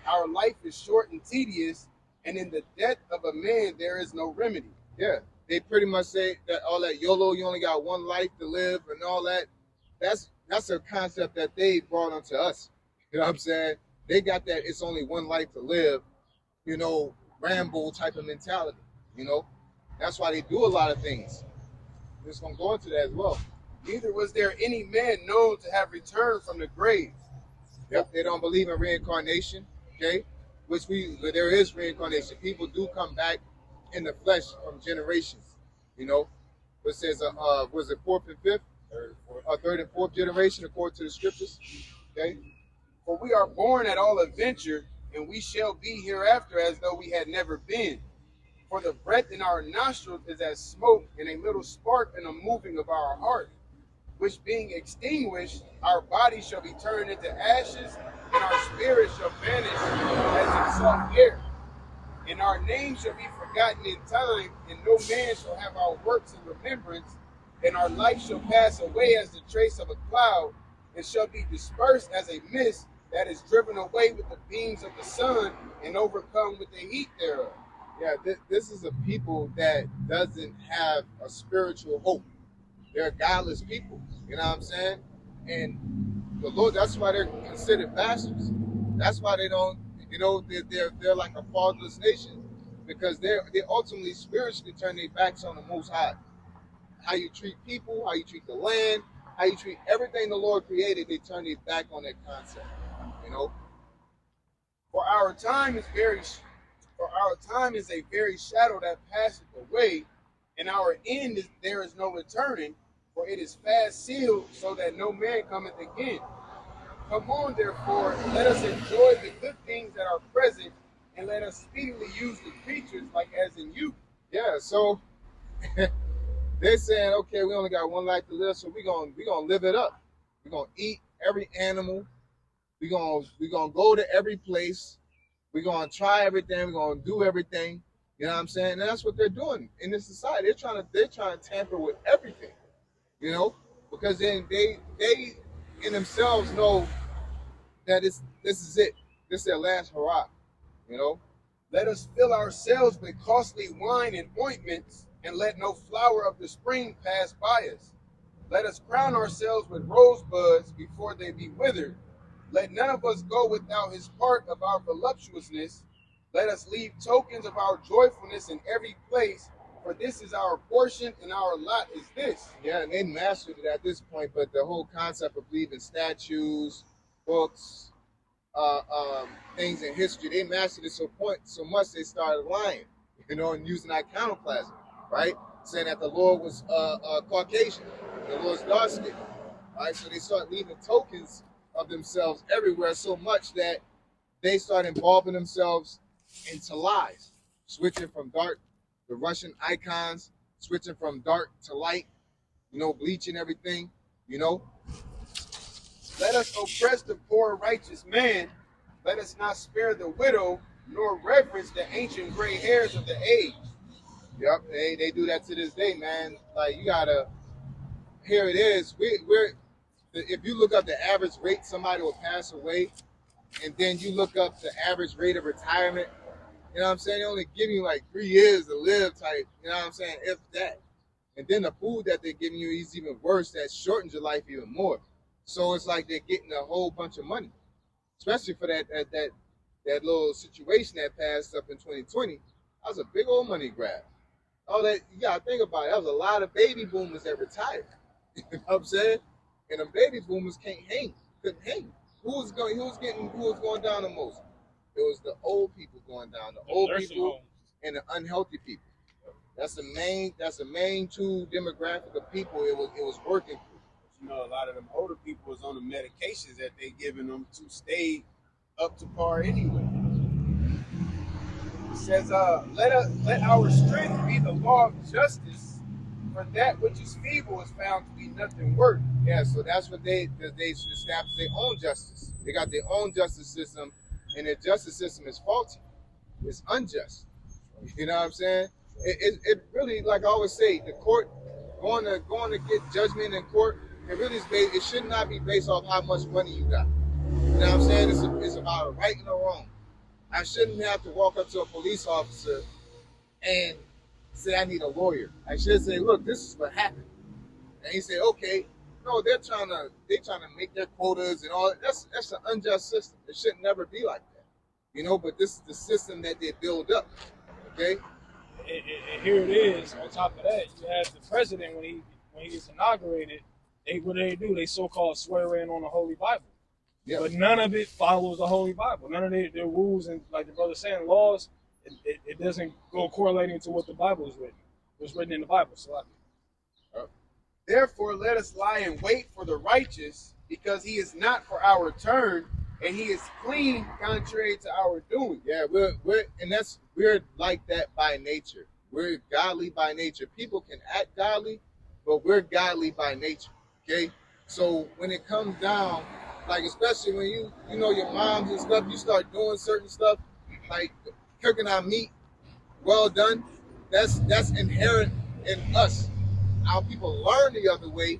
our life is short and tedious, and in the death of a man there is no remedy." Yeah, they pretty much say that all that YOLO, you only got one life to live, and all that. That's a concept that they brought onto us. You know what I'm saying? They got that it's only one life to live, you know, Rambo type of mentality. You know, that's why they do a lot of things. We're just gonna go into that as well. Neither was there any man known to have returned from the grave. Yep, they don't believe in reincarnation. Okay, but there is reincarnation. People do come back in the flesh from generations. You know, it says was it fourth and fifth, third and fourth generation according to the scriptures. Okay, For we are born at all adventure, and we shall be hereafter as though we had never been. For the breath in our nostrils is as smoke, and a little spark in the moving of our heart, which being extinguished, our body shall be turned into ashes, and our spirit shall vanish as in soft air. And our name shall be forgotten in time, and no man shall have our works in remembrance, and our life shall pass away as the trace of a cloud, and shall be dispersed as a mist that is driven away with the beams of the sun, and overcome with the heat thereof. yeah, this is a people that doesn't have a spiritual hope. They're godless people. You know what I'm saying? And the Lord, that's why they're considered bastards. That's why they don't, you know, they're like a fatherless nation, because they ultimately spiritually turn their backs on the Most High. how you treat people, how you treat the land, how you treat everything the Lord created, they turn it back on that concept. You know? For our time is a very shadow that passeth away, and our end is there is no returning, for it is fast sealed, so that no man cometh again. Come on, therefore, let us enjoy the good things that are present, and let us speedily use the creatures like as in youth. Yeah, so they're saying, okay, we only got one life to live, so we're gonna live it up. We're gonna eat every animal. We're gonna go to every place. We're gonna try everything. We're gonna do everything. You know what I'm saying? And that's what they're doing in this society. They're trying to tamper with everything. You know, because then they in themselves know that this is it. This is their last hurrah. You know. Let us fill ourselves with costly wine and ointments, and let no flower of the spring pass by us. Let us crown ourselves with rosebuds before they be withered. Let none of us go without his part of our voluptuousness. Let us leave tokens of our joyfulness in every place, for this is our portion and our lot is this. Yeah, and they mastered it at this point, but the whole concept of believing statues, books, things in history, they mastered it so much they started lying, you know, and using iconoclasm, right? Saying that the Lord was Caucasian, the Lord's dark skinned, right? So they started leaving tokens of themselves everywhere so much that they started involving themselves into lies, switching from dark, the Russian icons, switching from dark to light, you know, bleaching everything, you know. Let us oppress the poor righteous man. Let us not spare the widow, nor reverence the ancient gray hairs of the age. Yep, they do that to this day, man. Like, you gotta, here it is. If you look up the average rate somebody will pass away, and then you look up the average rate of retirement, you know what I'm saying? They only give you like 3 years to live type, you know what I'm saying? If that. And then the food that they're giving you is even worse. That shortens your life even more. So it's like they're getting a whole bunch of money, especially for that little situation that passed up in 2020. That was a big old money grab. All that, you gotta think about it. That was a lot of baby boomers that retired. You know what I'm saying? And the baby boomers couldn't hang. Who was going down the most? It was the old people going down, the old people homes. And the unhealthy people. That's the main two demographic of people it was working for. You know, a lot of them older people was on the medications that they giving them to stay up to par anyway. It says, let our strength be the law of justice, for that which is feeble is found to be nothing worth. Yeah, so that's what they established their own justice. They got their own justice system, and their justice system is faulty. It's unjust. You know what I'm saying? It really, like I always say, the court going to get judgment in court. It really is based. It should not be based off how much money you got. You know what I'm saying? It's about a right and a wrong. I shouldn't have to walk up to a police officer and say I need a lawyer. I should say, look, this is what happened. And he said, okay, no, they're trying to make their quotas and all. That's an unjust system. It should never be like that. You know, but this is the system that they build up. Okay. And here it is. On top of that, you have the president when he gets inaugurated. What do? They so-called swear in on the Holy Bible. Yeah. But none of it follows the Holy Bible. None of their rules and, like the brother saying, laws, it doesn't go correlating to what the Bible is written. What's written in the Bible. So therefore, let us lie in wait for the righteous, because he is not for our turn, and he is clean contrary to our doing. Yeah, we're like that by nature. We're godly by nature. People can act godly, but we're godly by nature. Okay, so when it comes down, like especially when you know your moms and stuff, you start doing certain stuff like cooking our meat, well done. That's inherent in us. Our people learn the other way.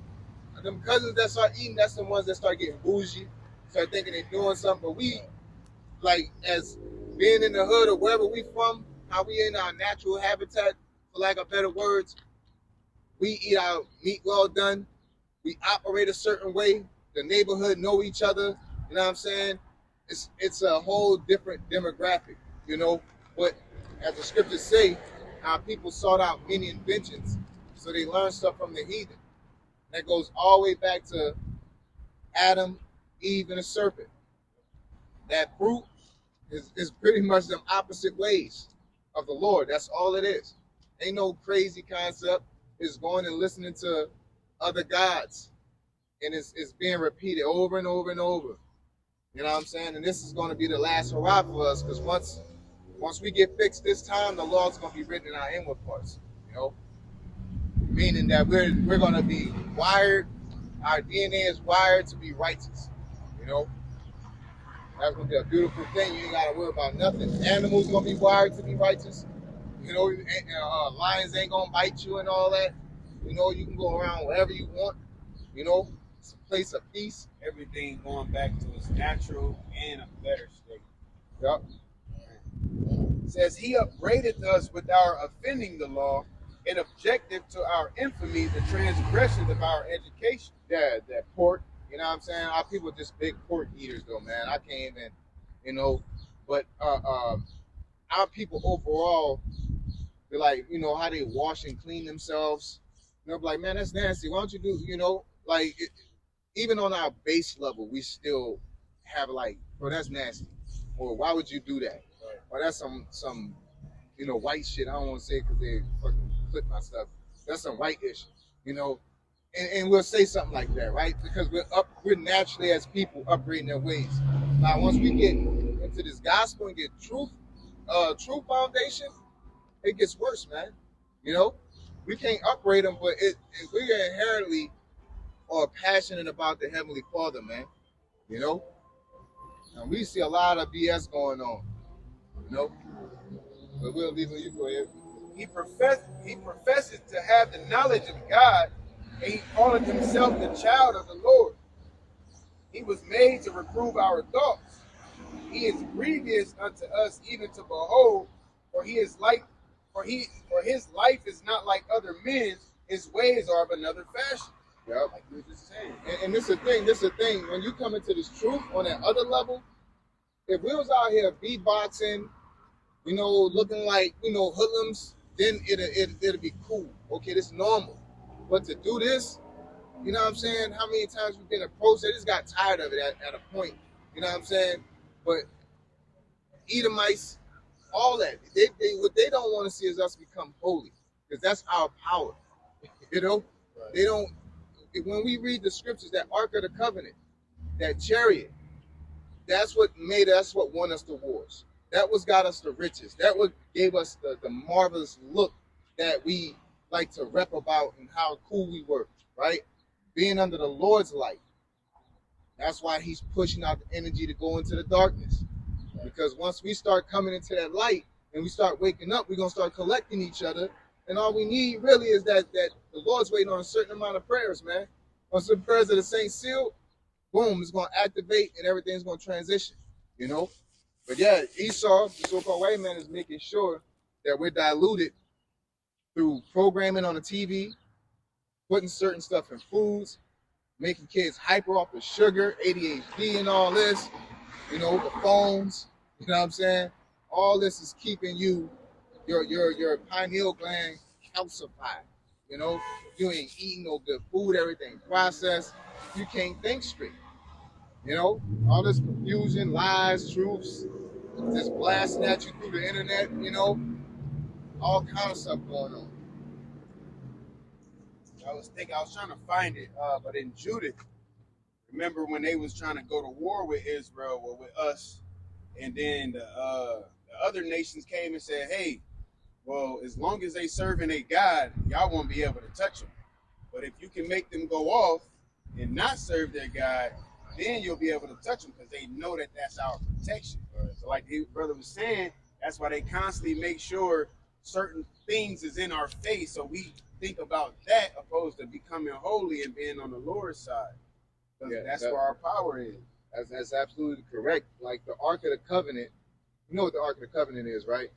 And them cousins that start eating, that's the ones that start getting bougie, start thinking they're doing something. But we, like as being in the hood or wherever we from, how we in our natural habitat, for lack of better words, we eat our meat well done. We operate a certain way. The neighborhood know each other. You know what I'm saying? It's a whole different demographic, you know. But as the scriptures say, our people sought out many inventions. So they learn stuff from the heathen. That goes all the way back to Adam, Eve, and the serpent. That fruit is pretty much them opposite ways of the Lord. That's all it is. Ain't no crazy concept. It's going and listening to other gods. And it's being repeated over and over and over. You know what I'm saying? And this is going to be the last hurrah for us, because once we get fixed this time, the law's going to be written in our inward parts. You know? Meaning that we're going to be wired, our DNA is wired to be righteous. You know? That's going to be a beautiful thing. You ain't got to worry about nothing. Animals going to be wired to be righteous. You know, lions ain't going to bite you and all that. You know, you can go around wherever you want. You know, it's a place of peace. Everything going back to its natural and a better state. Yep. It says, he upbraided us with our offending the law and objective to our infamy, the transgressions of our education. Yeah, that pork. You know what I'm saying? Our people are just big pork eaters, though, man. I can't even, you know. But our people overall, they're like, you know, how they wash and clean themselves. You know, like, man, that's nasty. Why don't you do, you know, like, even on our base level, we still have like, bro, that's nasty. Or why would you do that? Or that's some, you know, white shit. I don't want to say it because they fucking clip my stuff. That's some white-ish, you know. And we'll say something like that, right? Because we're naturally as people upgrading their ways. Now, once we get into this gospel and get truth foundation, it gets worse, man. You know, we can't upgrade them, but we inherently are passionate about the Heavenly Father, man. You know, and we see a lot of BS going on. You know, but we'll leave it. You go ahead. He professes to have the knowledge of God, and he calleth himself the child of the Lord. He was made to reprove our thoughts. He is grievous unto us, even to behold, for his life is not like other men's. His ways are of another fashion. Yep. Like you were just saying. And this is the thing. When you come into this truth on that other level, if we was out here beatboxing, you know, looking like, you know, hoodlums, then it'll be cool. Okay, this is normal. But to do this, you know what I'm saying? How many times we've been approached? I just got tired of it at a point. You know what I'm saying? But Edomites, all that, what they don't want to see is us become holy, because that's our power. You know, right. They don't. When we read the scriptures, that Ark of the Covenant, that chariot, that's what won us the wars. That was got us the riches. That what gave us the marvelous look that we like to rep about and how cool we were, right? Being under the Lord's light. That's why he's pushing out the energy to go into the darkness. Because once we start coming into that light and we start waking up, we're going to start collecting each other. And all we need really is that the Lord's waiting on a certain amount of prayers, man. Once the prayers of the saints sealed, boom, it's going to activate and everything's going to transition, you know? But yeah, Esau, the so-called white man, is making sure that we're diluted through programming on the TV, putting certain stuff in foods, making kids hyper off the sugar, ADHD and all this, you know, the phones, you know what I'm saying? All this is keeping you, your pineal gland calcified, you know? You ain't eating no good food, everything processed. You can't think straight, you know? All this confusion, lies, truths, just blasting at you through the internet, you know? All kind of stuff going on. I was trying to find it, but in Judith, remember when they was trying to go to war with Israel or with us, and then the other nations came and said, hey, well, as long as they serving a God, y'all won't be able to touch them. But if you can make them go off and not serve their God, then you'll be able to touch them, because they know that that's our protection. So like the brother was saying, that's why they constantly make sure certain things is in our face, so we think about that opposed to becoming holy and being on the Lord's side. Yeah, that's where our power is. That's absolutely correct. Like the Ark of the Covenant, you know what the Ark of the Covenant is, right?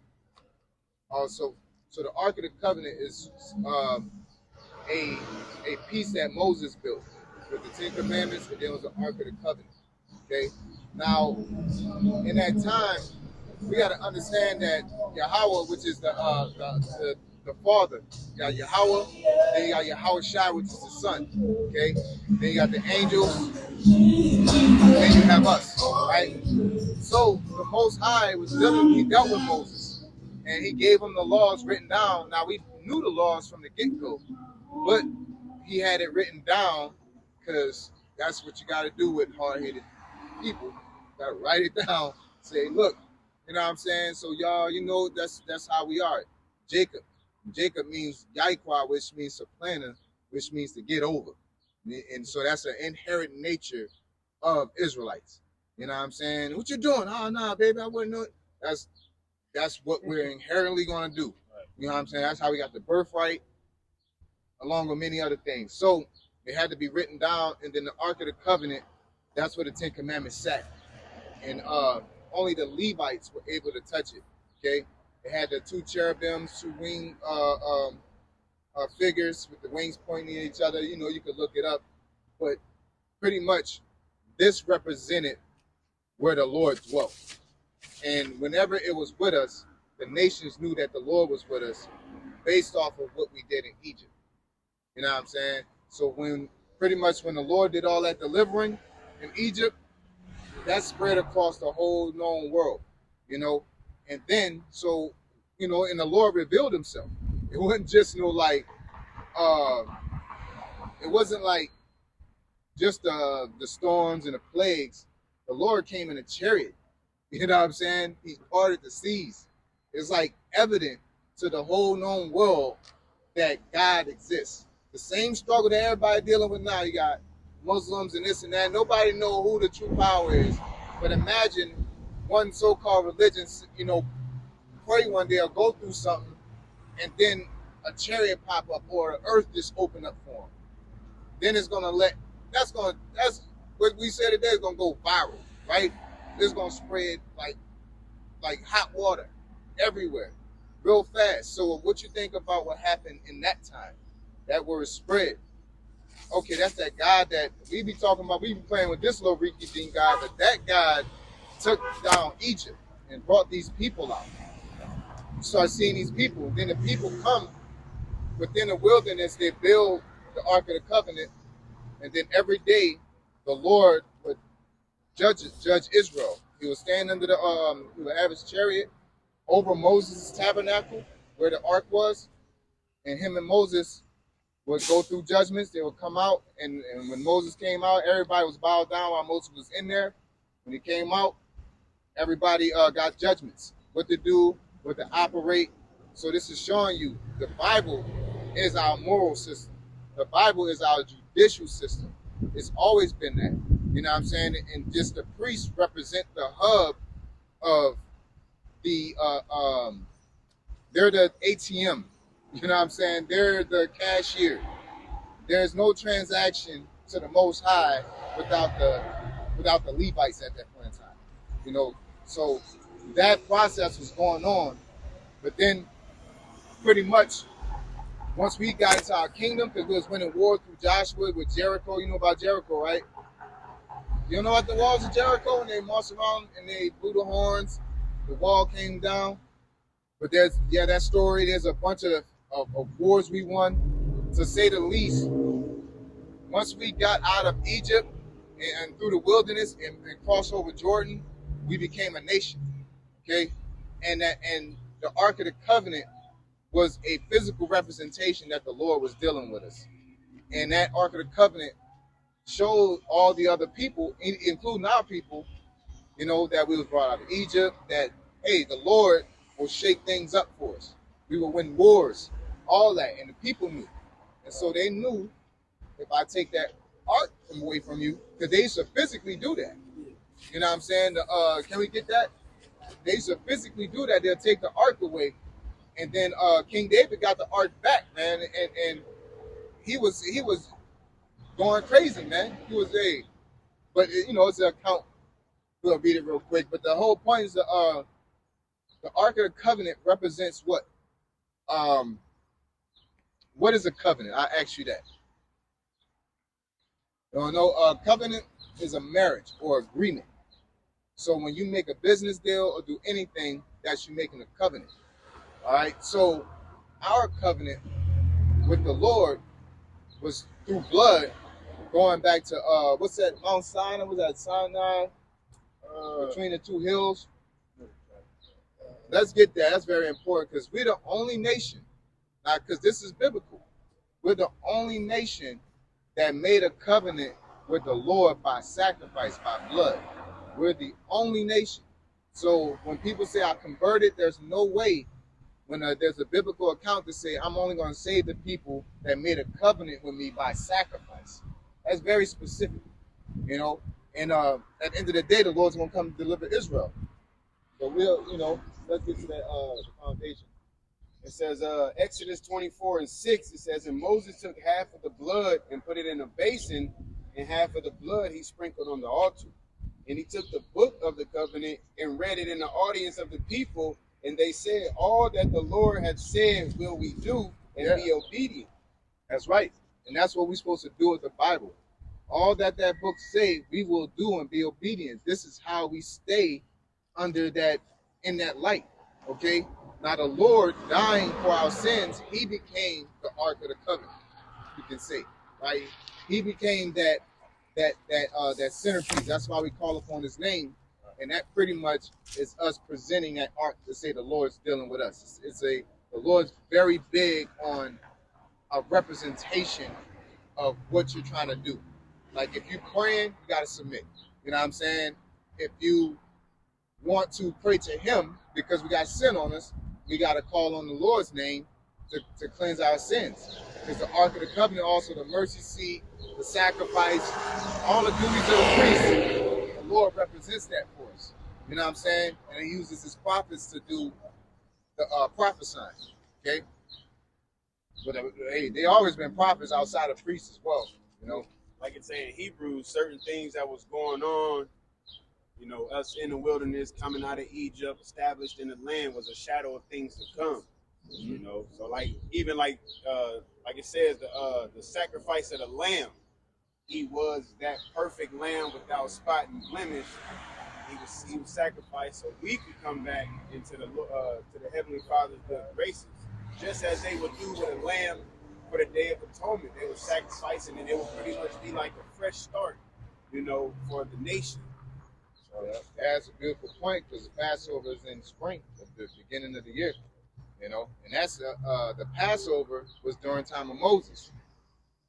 So the Ark of the Covenant is a piece that Moses built with the Ten Commandments, and then was the Ark of the Covenant. Okay. Now, in that time, we got to understand that Yahawah, which is the the Father. You got Yahweh, then you got YAHAWASHI, which is the Son. Okay? Then you got the angels, then you have us. Right? So the Most High he dealt with Moses, and he gave him the laws written down. Now we knew the laws from the get-go, but he had it written down because that's what you got to do with hard-headed people. You got to write it down. Say, look, you know what I'm saying? So y'all, you know, that's how we are. Jacob means Yahweh, which means supplanter, which means to get over. And so that's an inherent nature of Israelites. You know what I'm saying? What you doing? Oh, nah, baby, I wouldn't know it. That's what we're inherently going to do. You know what I'm saying? That's how we got the birthright, along with many other things. So it had to be written down, and then the Ark of the Covenant, that's where the Ten Commandments sat. And only the Levites were able to touch it, okay? It had the two cherubims, two wing figures with the wings pointing at each other. You know, you could look it up. But pretty much this represented where the Lord dwelt. And whenever it was with us, the nations knew that the Lord was with us based off of what we did in Egypt. You know what I'm saying? So when the Lord did all that delivering in Egypt, that spread across the whole known world, you know? And then, so, you know, and the Lord revealed himself. It wasn't just, you know, like, it wasn't like just the storms and the plagues. The Lord came in a chariot. You know what I'm saying? He parted the seas. It's like evident to the whole known world that God exists. The same struggle that everybody dealing with now. You got Muslims and this and that. Nobody know who the true power is. But imagine one so-called religion, you know, pray one day or go through something, and then a chariot pop up or the earth just open up for them. Then it's gonna that's what we said today is gonna go viral, right? It's gonna spread like hot water everywhere, real fast. So what you think about what happened in that time? That word spread. Okay, that's that God that we be talking about. We be playing with this little Ricky God, but that God took down Egypt and brought these people out. You start seeing these people. Then the people come within the wilderness. They build the Ark of the Covenant, and then every day the Lord would judge Israel. He would stand under he would have his chariot over Moses' tabernacle where the ark was, and him and Moses would go through judgments. They would come out, and when Moses came out, everybody was bowed down while Moses was in there. When he came out, everybody got judgments, what to do, what to operate. So this is showing you the Bible is our moral system. The Bible is our judicial system. It's always been that. You know what I'm saying? And just the priests represent the hub of the, they're the ATM. You know what I'm saying? They're the cashier. There's no transaction to the Most High without the Levites at that point in time. You know, so that process was going on. But then pretty much once we got into our kingdom, because we was winning war through Joshua with Jericho. You know about Jericho, right? You know what the walls of Jericho, and they marched around and they blew the horns, the wall came down. But there's, yeah, that story, there's a bunch of wars we won, to say the least. Once we got out of Egypt and through the wilderness and crossed over Jordan, we became a nation, okay? And the Ark of the Covenant was a physical representation that the Lord was dealing with us. And that Ark of the Covenant showed all the other people, including our people, you know, that we was brought out of Egypt, that, hey, the Lord will shake things up for us. We will win wars, all that, and the people knew. And so they knew, if I take that ark away from you, because they used to physically do that. You know what I'm saying? Can we get that? They used to physically do that. They'll take the ark away, and then King David got the ark back, man, and he was going crazy, man. He was but you know, it's an account. We'll read it real quick. But the whole point is the Ark of the Covenant represents what? What is a covenant? I ask you that. You know, a covenant is a marriage or agreement. So when you make a business deal or do anything, that's you making a covenant. All right. So our covenant with the Lord was through blood, going back to what's that, Mount Sinai? Was that Sinai? Between the two hills. Let's get that. That's very important because we're the only nation. Now, because this is biblical, we're the only nation that made a covenant with the Lord by sacrifice, by blood. We're the only nation. So when people say I converted, there's no way when there's a biblical account to say I'm only going to save the people that made a covenant with me by sacrifice. That's very specific, you know. And at the end of the day, the Lord's going to come deliver Israel. So we'll, let's get to that the foundation. It says Exodus 24:6. It says, and Moses took half of the blood and put it in a basin, and half of the blood he sprinkled on the altar. And he took the book of the covenant and read it in the audience of the people. And they said, all that the Lord had said will we do, and be obedient. That's right. And that's what we're supposed to do with the Bible. All that book say, we will do and be obedient. This is how we stay under that, in that light. Okay? Now the Lord dying for our sins, he became the Ark of the Covenant, you can say. Right? He became that centerpiece. That's why we call upon his name. And that pretty much is us presenting that ark to say the Lord's dealing with us. The Lord's very big on a representation of what you're trying to do. Like if you're praying, you got to submit. You know what I'm saying? If you want to pray to him because we got sin on us, we got to call on the Lord's name to cleanse our sins. Because the Ark of the Covenant, also the mercy seat, the sacrifice, all the duties of the priest, the Lord represents that for us. You know what I'm saying? And he uses his prophets to do the prophesying. Okay? But they always been prophets outside of priests as well. You know? Like it's saying in Hebrews, certain things that was going on, us in the wilderness, coming out of Egypt, established in the land, was a shadow of things to come. So even like it says, the sacrifice of the lamb, he was that perfect lamb without spot and blemish. He was sacrificed so we could come back into the to the Heavenly Father's good graces, just as they would do with a lamb for the Day of Atonement. They were sacrificing, and it would pretty much be like a fresh start, for the nation. So that's a beautiful point because the Passover is in spring, at the beginning of the year. And that's the Passover was during time of Moses.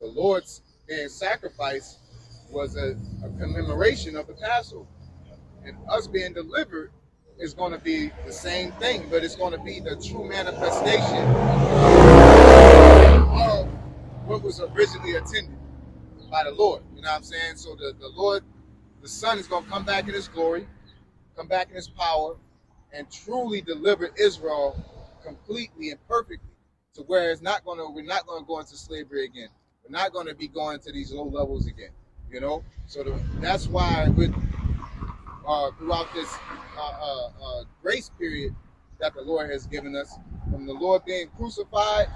The Lord's being sacrificed was a commemoration of the Passover. And us being delivered is going to be the same thing, but it's going to be the true manifestation of what was originally intended by the Lord. You know what I'm saying? So the Lord, the Son, is going to come back in his glory, come back in his power, and truly deliver Israel completely and perfectly to where we're not going to go into slavery again. We're not going to be going to these low levels again. So that's why throughout this grace period that the Lord has given us, from the Lord being crucified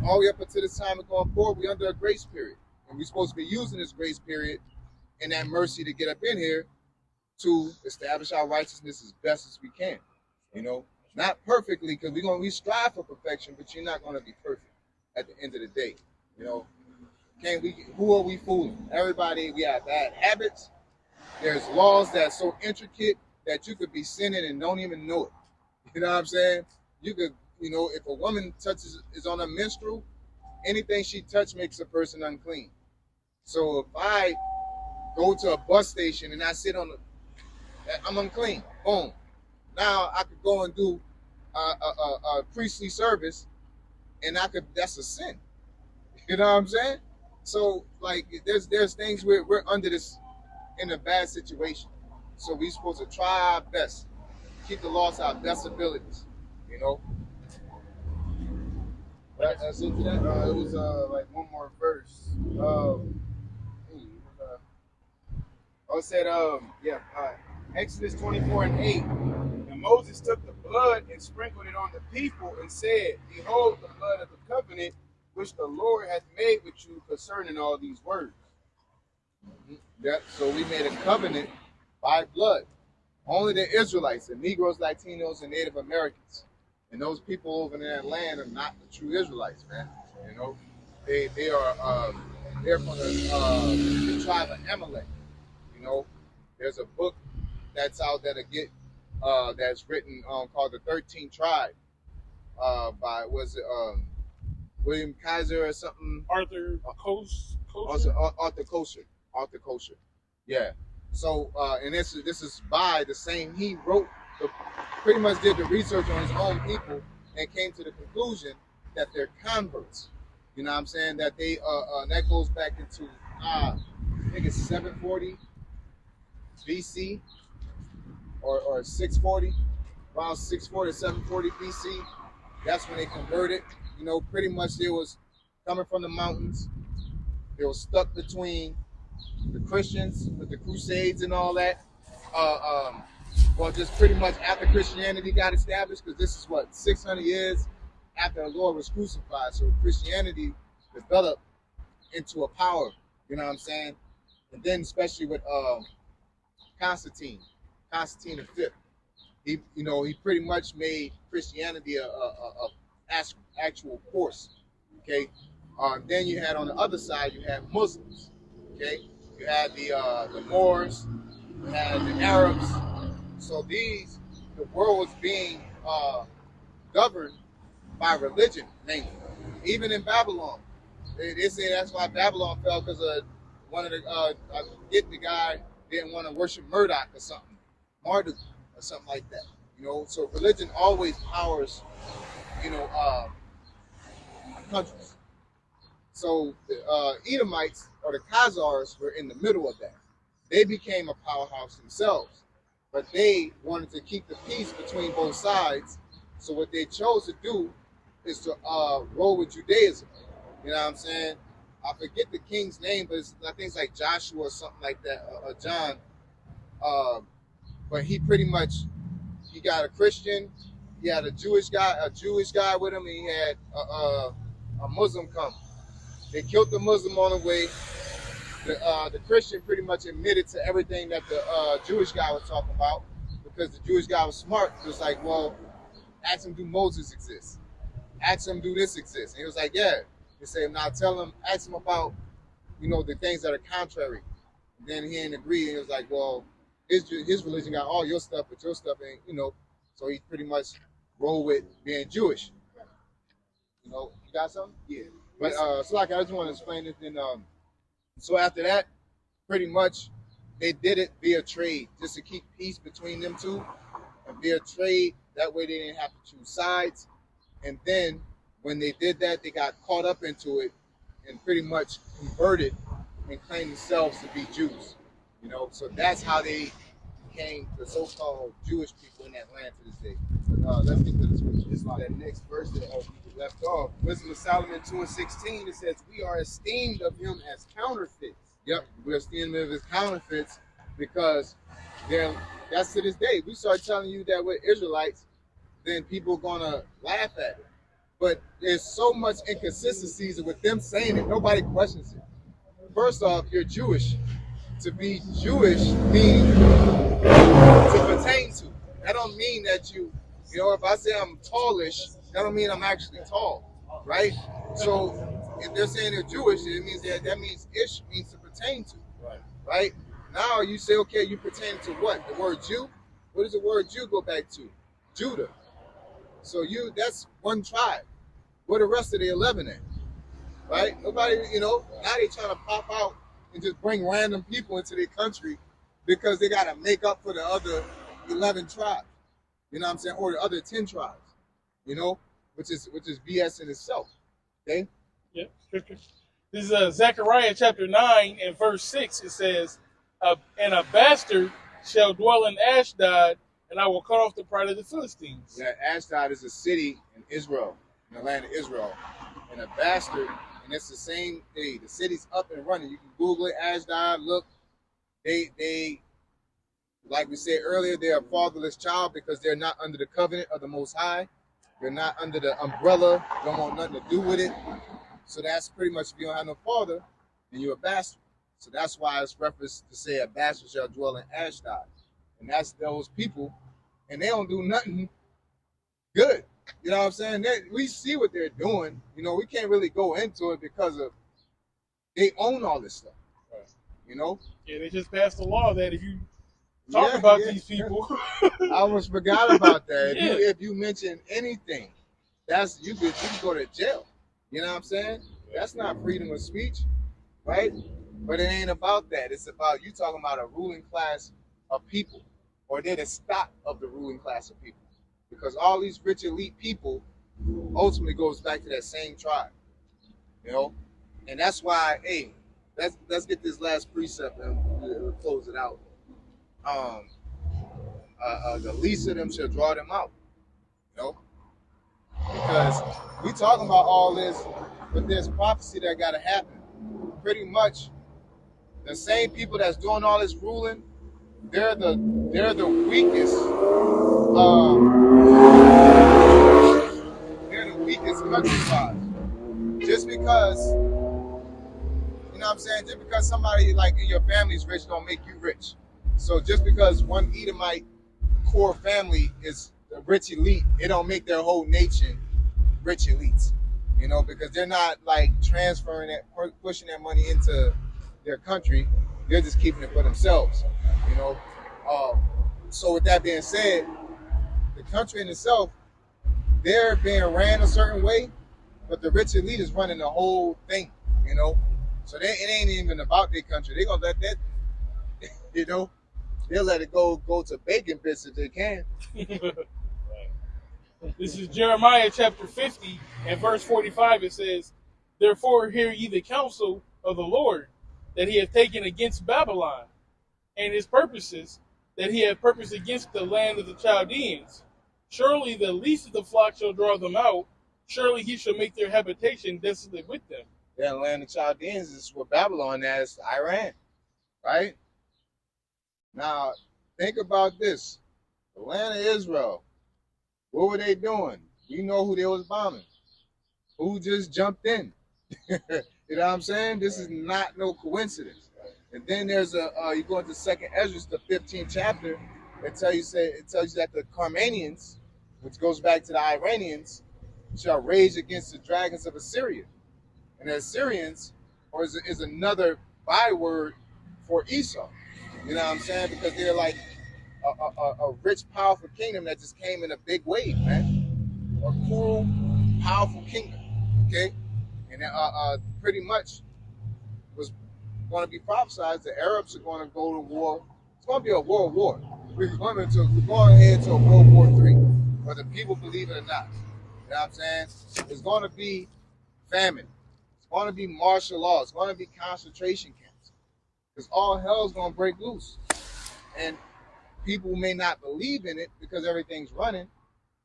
all the way up until this time of going forward, we're under a grace period. And we're supposed to be using this grace period and that mercy to get up in here to establish our righteousness as best as we can. Not perfectly, because we strive for perfection, but you're not going to be perfect at the end of the day. Who are we fooling? Everybody, we have bad habits. There's laws that's so intricate that you could be sinning and don't even know it. You know what I'm saying? You could, if a woman is on a menstrual, anything she touches makes a person unclean. So if I go to a bus station and I sit I'm unclean. Boom. Now I could go and do a priestly service, and that's a sin. You know what I'm saying? So there's things we're under this in a bad situation. So we're supposed to try our best, keep the laws our best abilities. That's it to that. It was one more verse. It said, Exodus 24:8. And Moses took the blood and sprinkled it on the people and said, behold the blood of the covenant which the Lord hath made with you concerning all these words. So we made a covenant by blood. Only the Israelites, the Negroes, Latinos, and Native Americans And those people over in that land are not the true Israelites, man. You know, they are they're from the tribe of Amalek. You know, there's a book that's out there to get that's written called the 13th Tribe by William Kaiser or something. Arthur Also, Arthur Kosher. Arthur Kosher. Yeah. So and this is by the same. He wrote pretty much did the research on his own people and came to the conclusion that they're converts. You know what I'm saying? That they that goes back into I think it's 740 BC or 640, around 640 740 BC. That's when they converted. You know, pretty much they was coming from the mountains. They were stuck between the Christians with the Crusades and all that. Well, just pretty much after Christianity got established, because this is what 600 years after the Lord was crucified. So Christianity developed into a power. You know what I'm saying? And then especially with Constantine V. He pretty much made Christianity a actual force. Okay. Then you had on the other side, you had Muslims. Okay. You had the Moors, you had the Arabs. So the world was being governed by religion, mainly. Even in Babylon, they say that's why Babylon fell, because one of the I forget, the guy didn't want to worship Marduk or something, Marduk or something like that. You know, so religion always powers, countries. So the Edomites or the Khazars were in the middle of that. They became a powerhouse themselves, but they wanted to keep the peace between both sides. So what they chose to do is to roll with Judaism. You know what I'm saying? I forget the king's name, but I think it's like Joshua or something like that, or John. But he pretty much, he got a Christian, he had a Jewish guy with him, and he had a Muslim come. They killed the Muslim on the way. The Christian pretty much admitted to everything that the Jewish guy was talking about, because the Jewish guy was smart. He was like, well, ask him, do Moses exist? Ask him, do this exist? And he was like, yeah. They said, now tell him, ask him about, the things that are contrary. And then he didn't agree. And he was like, well, his religion got all your stuff, but your stuff ain't, So he pretty much rolled with being Jewish. You got something? Yeah. But so like I just want to explain it. And so after that, pretty much they did it via trade, just to keep peace between them two, and via trade. That way they didn't have to choose sides. And then when they did that, they got caught up into it and pretty much converted and claimed themselves to be Jews. So that's how they became the so-called Jewish people in that land to this day. But let's get to the scripture. It's like that next verse that we left off. Wisdom of Solomon 2:16. It says, "We are esteemed of him as counterfeits." Yep, we're esteemed of his counterfeits because that's to this day. We start telling you that we're Israelites, then people are gonna laugh at it. But there's so much inconsistencies with them saying it, nobody questions it. First off, you're Jewish. To be Jewish means to pertain to. That don't mean that if I say I'm tallish, that don't mean I'm actually tall, right? So if they're saying they're Jewish, it means that means ish means to pertain to, right? Now you say, okay, you pertain to what? The word Jew? What does the word Jew go back to? Judah. So that's one tribe. Where the rest of the 11 at? Right? Nobody, now they trying to pop out and just bring random people into their country because they got to make up for the other 11 tribes. You know what I'm saying? Or the other 10 tribes. Which is BS in itself. Okay? Yeah, scripture. This is Zechariah chapter 9 and verse 6. It says, and a bastard shall dwell in Ashdod, and I will cut off the pride of the Philistines. Yeah, Ashdod is a city in Israel, in the land of Israel. And a bastard, and it's the same thing. The city's up and running. You can Google it, Ashdod, look. They like we said earlier, they're a fatherless child because they're not under the covenant of the Most High. They're not under the umbrella. Don't want nothing to do with it. So that's pretty much, if you don't have no father, then you're a bastard. So that's why it's referenced to say a bastard shall dwell in Ashdod. And that's those people, and they don't do nothing good. You know what I'm saying? We see what they're doing. You know, we can't really go into it because of they own all this stuff. Right. You know? Yeah, they just passed a law that if you talk about these people, I almost forgot about that. Yeah. If you mention anything, that's you could go to jail. You know what I'm saying? That's not freedom of speech, right? But it ain't about that. It's about you talking about a ruling class of people, or they're the stock of the ruling class of people. Because all these rich elite people ultimately goes back to that same tribe. You know? And that's why, hey, let's get this last precept and we'll close it out. The least of them shall draw them out. You know? Because we talking about all this, but there's prophecy that gotta happen. Pretty much the same people that's doing all this ruling, they're the weakest they're the weakest countryside. Just because, you know what I'm saying? Just because somebody like in your family's rich don't make you rich. So just because one Edomite core family is a rich elite, it don't make their whole nation rich elites. You know, because they're not like transferring it, pushing that money into their country. They're just keeping it for themselves. You know. So with that being said, the country in itself, they're being ran a certain way, but the rich elite is running the whole thing. You know. So it ain't even about their country. They're gonna let that, you know, they'll let it go to bacon bits if they can. This is Jeremiah chapter 50 and verse 45. It says, "Therefore hear ye the counsel of the Lord, that he hath taken against Babylon, and his purposes, that he hath purposed against the land of the Chaldeans. Surely the least of the flock shall draw them out. Surely he shall make their habitation desolate with them." Yeah, the land of Chaldeans is what Babylon is, Iran, right? Now, think about this. The land of Israel, what were they doing? You know who they was bombing. Who just jumped in. You know what I'm saying? This is not no coincidence. And then there's you go into 2nd Ezra, the 15th chapter, it tells you that the Carmanians, which goes back to the Iranians, shall rage against the dragons of Assyria. And the Assyrians is another byword for Esau. You know what I'm saying? Because they're like a rich, powerful kingdom that just came in a big wave, man. A cool, powerful kingdom, okay? And pretty much was going to be prophesied. The Arabs are going to go to war. It's going to be a world war. We're going ahead to a World War III, whether people believe it or not. You know what I'm saying? It's going to be famine. It's going to be martial law. It's going to be concentration camps. Because all hell's going to break loose. And people may not believe in it because everything's running,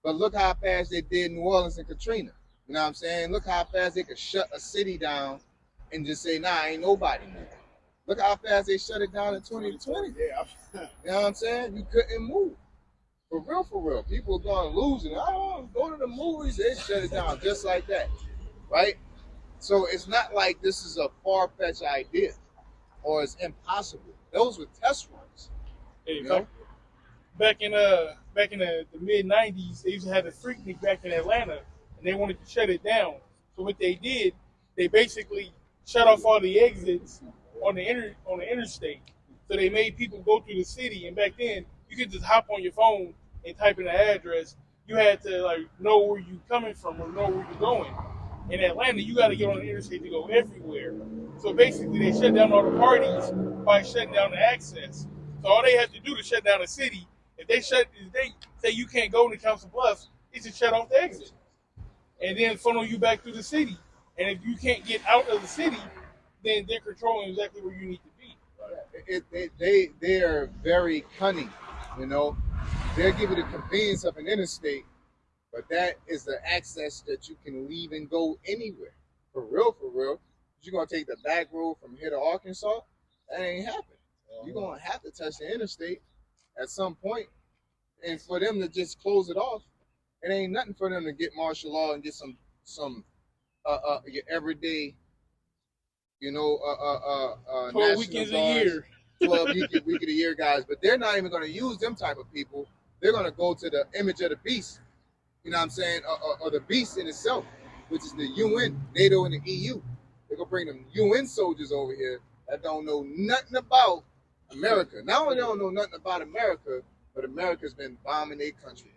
but look how fast they did New Orleans and Katrina. You know what I'm saying? Look how fast they could shut a city down and just say, nah, ain't nobody moving. Look how fast they shut it down in 2020. Yeah. You know what I'm saying? You couldn't move. For real. People are going to lose it. Oh, go to the movies. They shut it down just like that, right? So it's not like this is a far-fetched idea or it's impossible. Those were test runs. Hey, back in the mid '90s, they used to have the Freaknik back in Atlanta, and they wanted to shut it down. So what they did, they basically shut off all the exits on the interstate. So they made people go through the city, and back then you could just hop on your phone and type in the address. You had to like know where you coming from or know where you're going. In Atlanta, you got to get on the interstate to go everywhere. So basically, they shut down all the parties by shutting down the access. So all they have to do to shut down the city, if they say you can't go into Council Bluffs, is to shut off the exit, and then funnel you back through the city. And if you can't get out of the city, then they're controlling exactly where you need to be. They are very cunning, you know. They'll give you the convenience of an interstate, but that is the access that you can leave and go anywhere. For real. You're going to take the back road from here to Arkansas? That ain't happening. You're going to have to touch the interstate at some point. And for them to just close it off, it ain't nothing for them to get martial law and get some your everyday, you know, 12 weekends a year. 12 week of the year guys. But they're not even going to use them type of people. They're going to go to the image of the beast you know what I'm saying, or the beast in itself, which is the UN, NATO, and the EU. They're gonna bring them UN soldiers over here that don't know nothing about America. Not only they don't know nothing about America, but America's been bombing their country.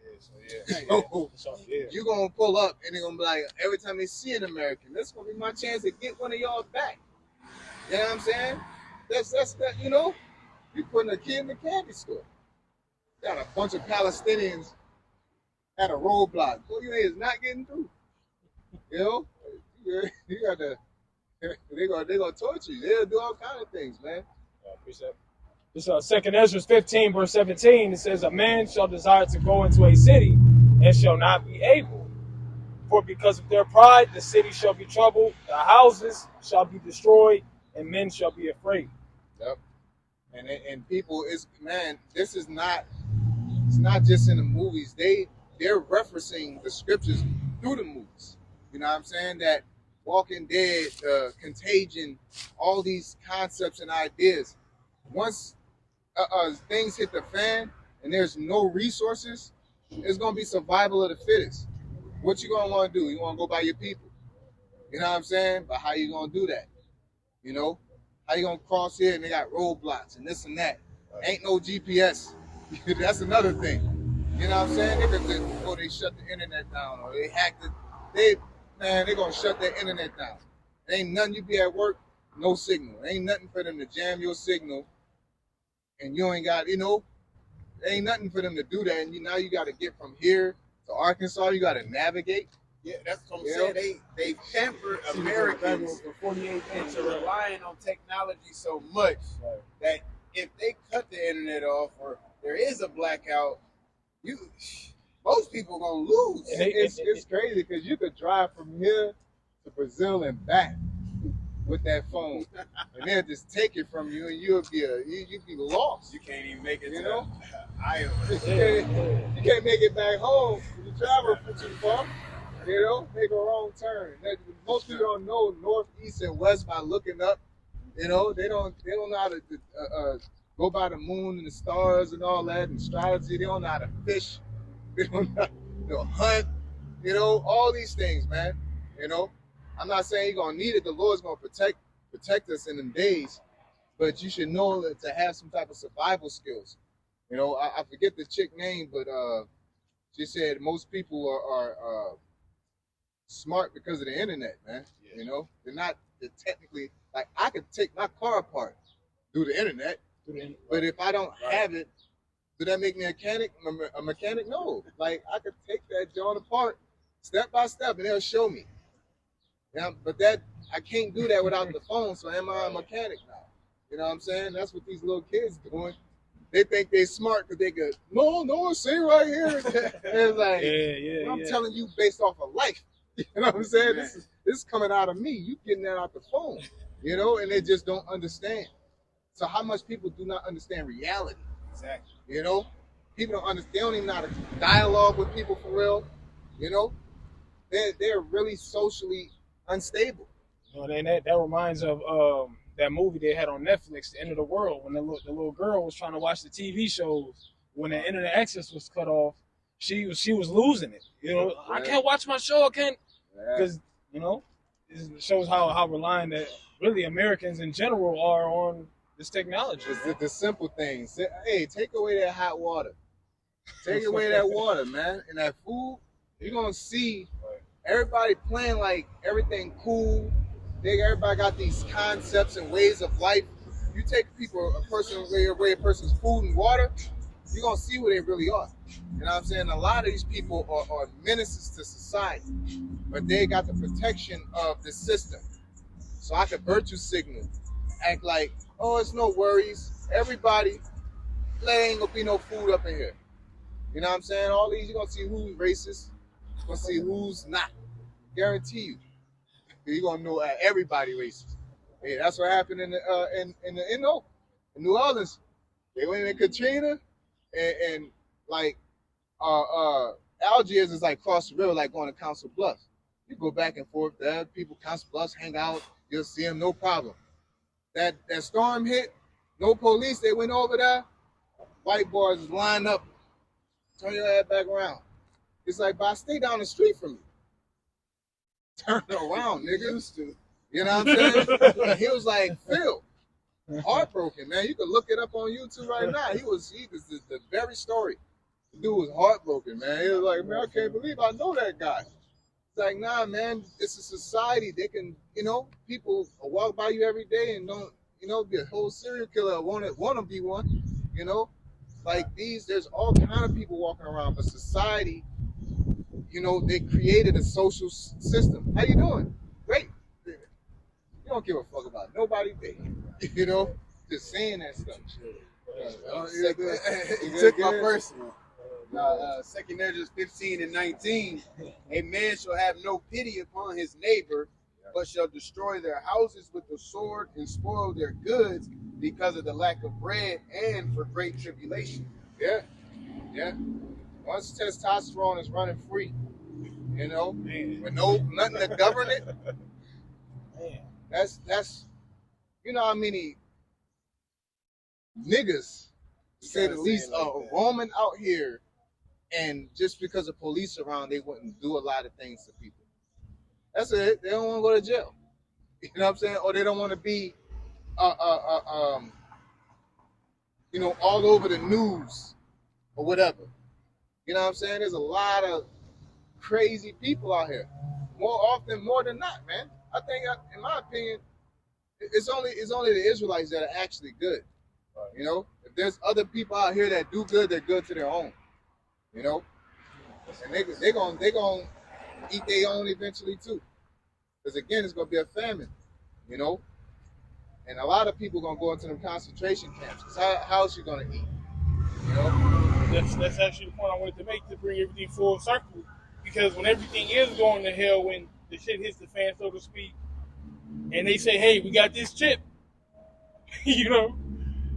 So you're gonna pull up and they're gonna be like, every time they see an American, that's gonna be my chance to get one of y'all back. You know what I'm saying? That's that, you know, you putting a kid in the candy store. Got a bunch of Palestinians at a roadblock. So you is not getting through. You know? You got to, they're gonna torture you. They'll do all kinds of things, man. Appreciate it. This 2 Ezra 15, verse 17, it says, a man shall desire to go into a city and shall not be able. For because of their pride, the city shall be troubled, the houses shall be destroyed, and men shall be afraid. Yep. And people is, man, this is not, it's not just in the movies. They're referencing the scriptures through the movies. You know what I'm saying? That Walking Dead, Contagion, all these concepts and ideas. Once things hit the fan and there's no resources, it's gonna be survival of the fittest. What you gonna want to do? You want to go by your people. You know what I'm saying? But how you gonna do that? You know, how you gonna cross here and they got roadblocks and this and that? Ain't no GPS. That's another thing. You know what I'm saying? They shut the internet down or they hacked it. They're gonna shut their internet down. Ain't nothing. You be at work, no signal. Ain't nothing for them to jam your signal, and you ain't got, you know, ain't nothing for them to do that. And now you got to get from here to Arkansas. You got to navigate. Yeah, that's what I'm saying. They pampered Americans into relying on technology so much that if they cut the internet off or there is a blackout, most people gonna lose. And it's crazy because you could drive from here to Brazil and back with that phone, and they'll just take it from you, and you'd be lost. You can't even make it. You know, Iowa. You can't make it back home. You travel for too far. You know, make a wrong turn. Most people don't know north, east, and west by looking up. You know, they don't know how to go by the moon and the stars and all that and astrology. They don't know how to fish. They don't know how to hunt. You know, all these things, man. You know, I'm not saying you're gonna need it. The Lord's gonna protect us in them days, but you should know that to have some type of survival skills. You know, I forget the chick name, but she said most people are smart because of the internet, man. Yeah. You know, they're technically, like, I could take my car apart through the internet, but if I don't have it, does that make me a mechanic? No. Like, I could take that joint apart step by step and they'll show me. Yeah, but I can't do that without the phone, so am I a mechanic now? You know what I'm saying? That's what these little kids doing. They think they're smart because they go, no, say right here. And it's like, I'm telling you based off of life. You know what I'm saying? This is coming out of me. You getting that out the phone. You know, and they just don't understand. So how much people do not understand reality? Exactly. You know? People don't understand. They don't even know how to dialogue with people for real. You know? They're really socially unstable. You know, and that reminds of that movie they had on Netflix, The End of the World, when the little girl was trying to watch the TV shows. When the internet access was cut off, she was losing it. You know, I can't watch my show. I can't, because you know, it shows how reliant that really Americans in general are on this technology. The simple things. Hey, take away that hot water. Take away that water, man, and that food. You're gonna see everybody playing like everything cool. Everybody got these concepts and ways of life. You take away a person's food and water, you're gonna see who they really are. You know what I'm saying? A lot of these people are menaces to society, but they got the protection of the system. So I could virtue signal, act like, oh, it's no worries. Everybody, there ain't gonna be no food up in here. You know what I'm saying? All these, you're gonna see who's racist. You're gonna see who's not. Guarantee you. You're gonna know everybody racist. Yeah, that's what happened in New Orleans. They went in Katrina, and like Algiers is like across the river, like going to Council Bluffs. You go back and forth there. People Council Bluffs hang out. You'll see them, no problem. That storm hit, no police. They went over there. White boys lined up. Turn your head back around. It's like, but I stay down the street from you. Turn around, nigga. Used to. You know what I'm saying? And he was like, Phil, heartbroken, man. You can look it up on YouTube right now. He was the very story. The dude was heartbroken, man. He was like, man, I can't believe I know that guy. It's like, nah, man, it's a society. They can, you know, people walk by you every day and don't, you know, be a whole serial killer want to be one, you know? Like there's all kind of people walking around, but society, you know, they created a social system. How you doing? Great. You don't give a fuck about nobody, you know? Just saying that stuff. You took my first one. 2 Ezra 15 and 19. A man shall have no pity upon his neighbor, but shall destroy their houses with the sword and spoil their goods because of the lack of bread and for great tribulation. Yeah. Once testosterone is running free, you know, with nothing to govern it, that's you know how many niggas, to say the least, are roaming out here, and just because of police around, they wouldn't do a lot of things to people. That's it. They don't want to go to jail. You know what I'm saying? Or they don't want to be, you know, all over the news or whatever. You know what I'm saying? There's a lot of crazy people out here. More than not, man. I think, in my opinion, it's only the Israelites that are actually good. You know, if there's other people out here that do good, they're good to their own. You know, and they gonna eat their own eventually too. Because again, it's gonna be a famine. You know, and a lot of people gonna go into them concentration camps. Cause how else you gonna eat? You know, that's actually the point I wanted to make, to bring everything full circle. Because when everything is going to hell, when the shit hits the fan, so to speak, and they say, "Hey, we got this chip," you know,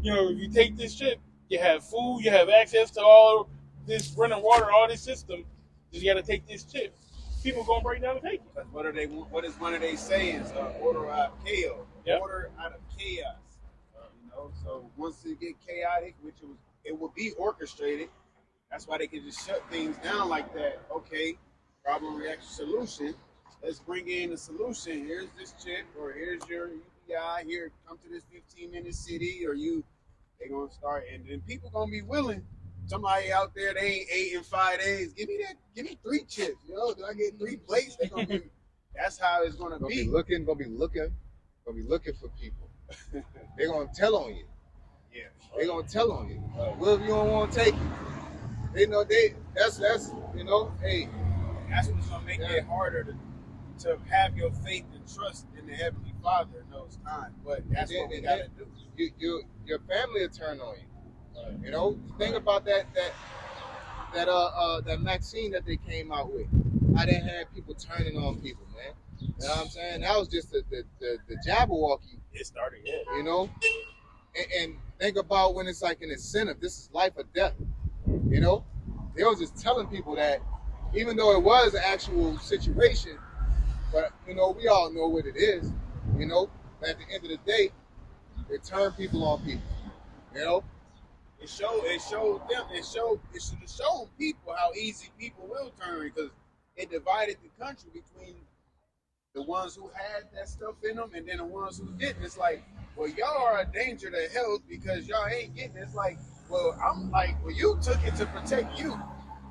if you take this chip, you have food, you have access to all this running water, all this system. Just you got to take this chip. People gonna break down and take it. What is one of their sayings? Order out of chaos. Yep. Order out of chaos. You know, so once it get chaotic, which it will be orchestrated. That's why they can just shut things down like that. Okay, problem, reaction, solution. Let's bring in the solution. Here's this chip, or here's your UBI. Here, come to this 15-minute city, or they gonna start, and then people gonna be willing. Somebody out there, they ain't ate in 5 days. Give me 3 chips. You know, do I get 3 plates? They gonna be. That's how it's gonna be. Gonna be looking for people. They gonna tell on you. Yeah. They gonna tell on you. Well, if you don't want to take it, they know that's you know, hey. That's what's gonna make it harder to have your faith and trust in the Heavenly Father in those times. But that's what we gotta do. Your family will turn on you. You know, think about that vaccine that they came out with. How they had people turning on people, man. You know what I'm saying? That was just the Jabberwocky. It started, yeah. You know, and think about when it's like an incentive. This is life or death. You know, they was just telling people that, even though it was an actual situation, but you know, we all know what it is. You know, but at the end of the day, they turn people on people. You know. It showed people how easy people will turn, because it divided the country between the ones who had that stuff in them and then the ones who didn't. It's like, well, y'all are a danger to health because y'all ain't getting it. It's like, well, I'm like, well, you took it to protect you.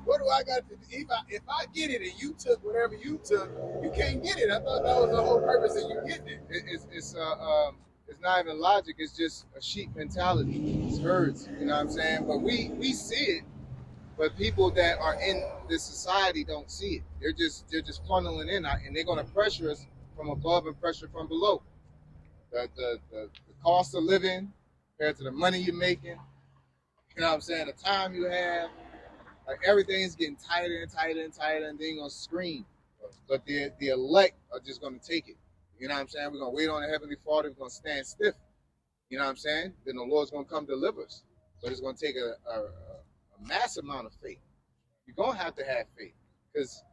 What do I got to do? If I get it and you took whatever you took, you can't get it. I thought that was the whole purpose of you getting it. It's not even logic. It's just a sheep mentality. It's herds. You know what I'm saying? But we see it. But people that are in this society don't see it. They're just funneling in, and they're gonna pressure us from above and pressure from below. The cost of living compared to the money you're making. You know what I'm saying? The time you have. Like everything's getting tighter and tighter and tighter, and they're gonna scream. But the elect are just gonna take it. You know what I'm saying? We're going to wait on the Heavenly Father. We're going to stand stiff. You know what I'm saying? Then the Lord's going to come deliver us. But it's going to take a massive amount of faith. You're going to have faith, because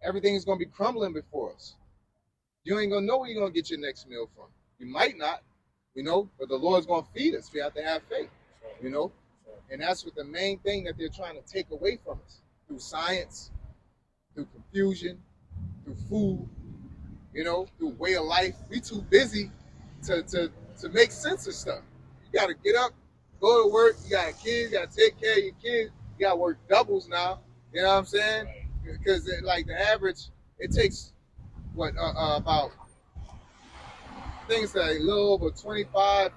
everything's going to be crumbling before us. You ain't going to know where you're going to get your next meal from. You might not, you know, but the Lord's going to feed us. We have to have faith, you know. And that's what the main thing that they're trying to take away from us through science, through confusion, through food, through way of life. We too busy to make sense of stuff. You got to get up, go to work. You got a kid, you got to take care of your kids. You got to work doubles now. You know what I'm saying? Because like the average, it takes about, I think it's a little over $25,000,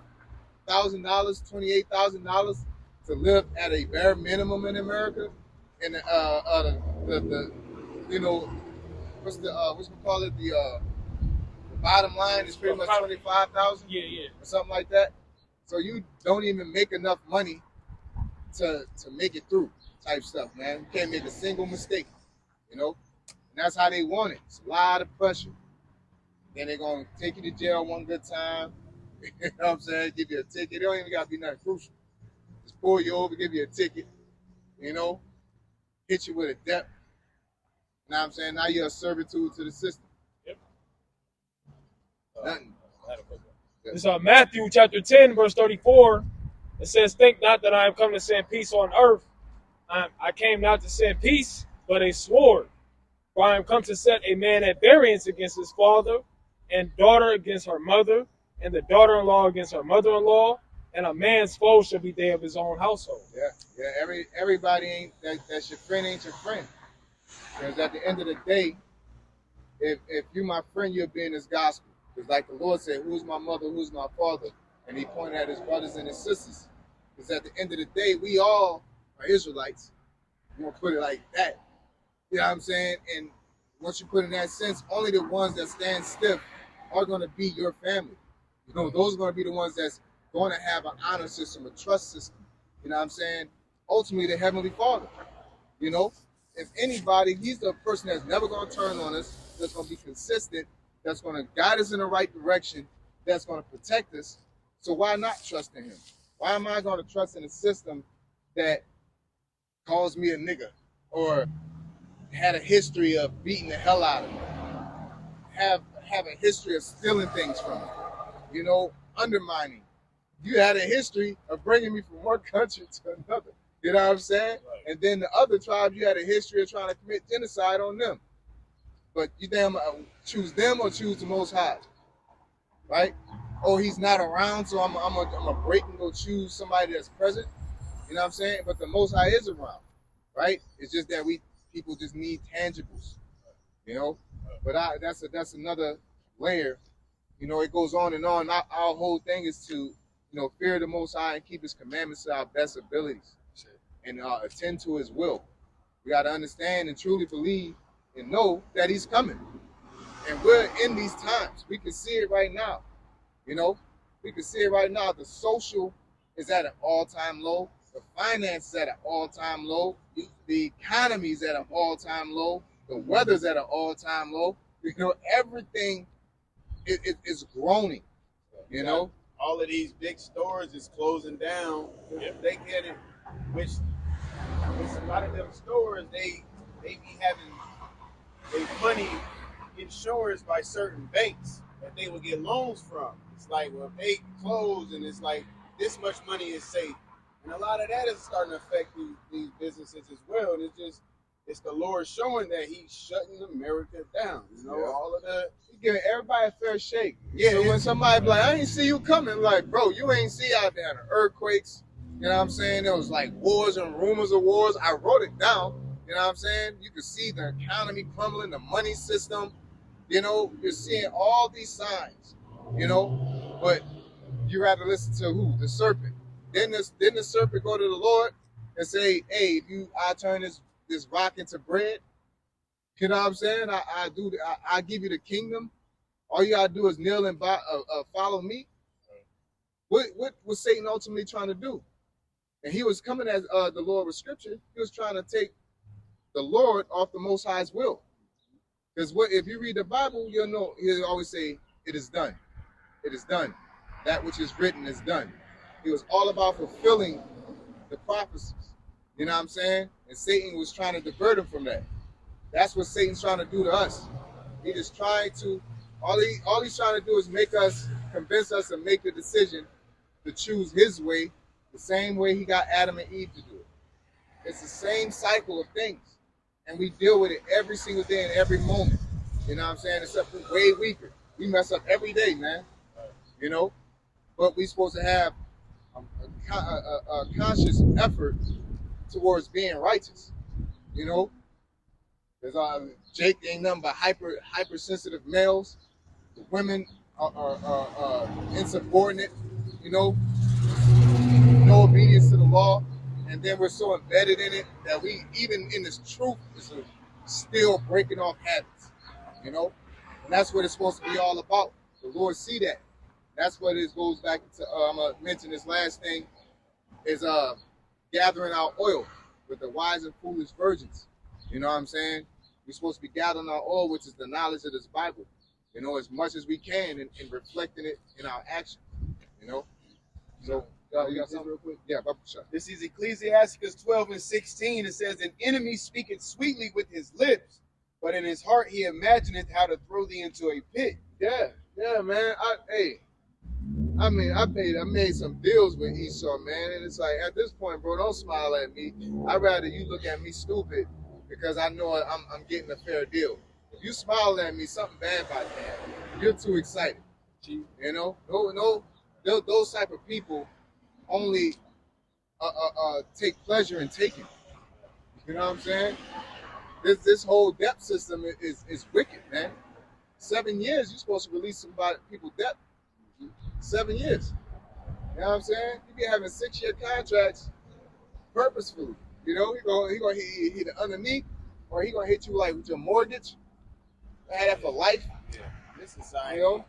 $28,000 to live at a bare minimum in America. And the what's we call it, the bottom line is pretty much 25,000. Yeah. Or something like that. So you don't even make enough money to make it through type stuff, man. You can't make a single mistake, And that's how they want it. It's a lot of pressure. Then they're going to take you to jail one good time. You know what I'm saying? Give you a ticket. It don't even got to be nothing crucial. Just pull you over, give you a ticket, hit you with a debt. You know what I'm saying? Now you're a servitude to the system. Yep. Nothing. It's Matthew chapter 10, verse 34. It says, "Think not that I am come to send peace on earth. I came not to send peace, but a sword. For I am come to set a man at variance against his father, and daughter against her mother, and the daughter-in-law against her mother-in-law, and a man's foe shall be they of his own household." Yeah. Everybody ain't that's your friend ain't your friend. Because at the end of the day, if you my friend, you'll be in this gospel. Because like the Lord said, who's my mother, who's my father? And he pointed at his brothers and his sisters. Because at the end of the day, we all are Israelites. You want to put it like that. You know what I'm saying? And once you put in that sense, only the ones that stand stiff are going to be your family. Those are going to be the ones that's going to have an honor system, a trust system. You know what I'm saying? Ultimately, the Heavenly Father. If anybody, he's the person that's never going to turn on us, that's going to be consistent, that's going to guide us in the right direction, that's going to protect us. So why not trust in him? Why am I going to trust in a system that calls me a nigga or had a history of beating the hell out of me, have a history of stealing things from me, undermining? You had a history of bringing me from one country to another. You know what I'm saying? Right. And then the other tribes, you had a history of trying to commit genocide on them. But you damn choose them or choose the Most High, right? Oh, he's not around, so I'm a break and go choose somebody that's present. You know what I'm saying? But the Most High is around, right? It's just that people just need tangibles, But that's another layer. It goes on and on. Our whole thing is to, fear the Most High and keep His commandments to our best abilities, and attend to His will. We got to understand and truly believe and know that He's coming, and we're in these times. We can see it right now. We can see it right now. The social is at an all-time low. The finance is at an all-time low. The economy is at an all-time low. The weather's at an all-time low. Everything is groaning. All of these big stores is closing down. They get it, which a lot of them stores, they be having their money insured by certain banks that they will get loans from. It's like, well, if they close and it's like this much money is safe. And a lot of that is starting to affect these businesses as well. And it's the Lord showing that He's shutting America down. All of the... He's giving everybody a fair shake. Yeah. So when somebody be like, I ain't see you coming, like, bro, you ain't see out there the earthquakes. You know what I'm saying? There was like wars and rumors of wars. I wrote it down. You know what I'm saying? You can see the economy crumbling, the money system. You're seeing all these signs, but you rather listen to who? The serpent. Then the serpent go to the Lord and say, hey, I turn this rock into bread. You know what I'm saying? I give you the kingdom. All you gotta do is kneel and follow me. What was Satan ultimately trying to do? And he was coming as the Lord with scripture. He was trying to take the Lord off the Most High's will. Because if you read the Bible, you'll know he'll always say, it is done. It is done. That which is written is done. He was all about fulfilling the prophecies. You know what I'm saying? And Satan was trying to divert him from that. That's what Satan's trying to do to us. He is trying to, all he's trying to do is convince us and make the decision to choose his way, the same way he got Adam and Eve to do it. It's the same cycle of things. and we deal with it every single day and every moment. You know what I'm saying? Except we're way weaker. We mess up every day, man. You know, but we supposed to have a conscious effort towards being righteous. You know, there's Jake ain't nothing but hypersensitive males. The women are insubordinate. You know, no obedience to the law, and then we're so embedded in it that we, even in this truth, is still breaking off habits. You know, and that's what it's supposed to be all about. The Lord see that. That's what it goes back to. I'm gonna mention this last thing is gathering our oil with the wise and foolish virgins. You know what I'm saying? We're supposed to be gathering our oil, which is the knowledge of this Bible. You know, as much as we can, and reflecting it in our actions. You know, so you got something real quick? Yeah, this is Ecclesiasticus 12:16. It says, "An enemy speaketh sweetly with his lips, but in his heart he imagineth how to throw thee into a pit." Yeah, man. I made some deals with Esau, man, and it's like, at this point, bro, don't smile at me. I'd rather you look at me stupid because I know I'm getting a fair deal. If you smile at me, something bad about that. You're too excited. You know, no, those type of people only take pleasure in taking. You know what I'm saying? This whole debt system is wicked, man. 7 years, you're supposed to release people debt. 7 years. You know what I'm saying? You be having 6-year contracts purposefully. You know, he gonna hit you either underneath, or he gonna hit you like with your mortgage. I had that for life. Yeah. This society, you know,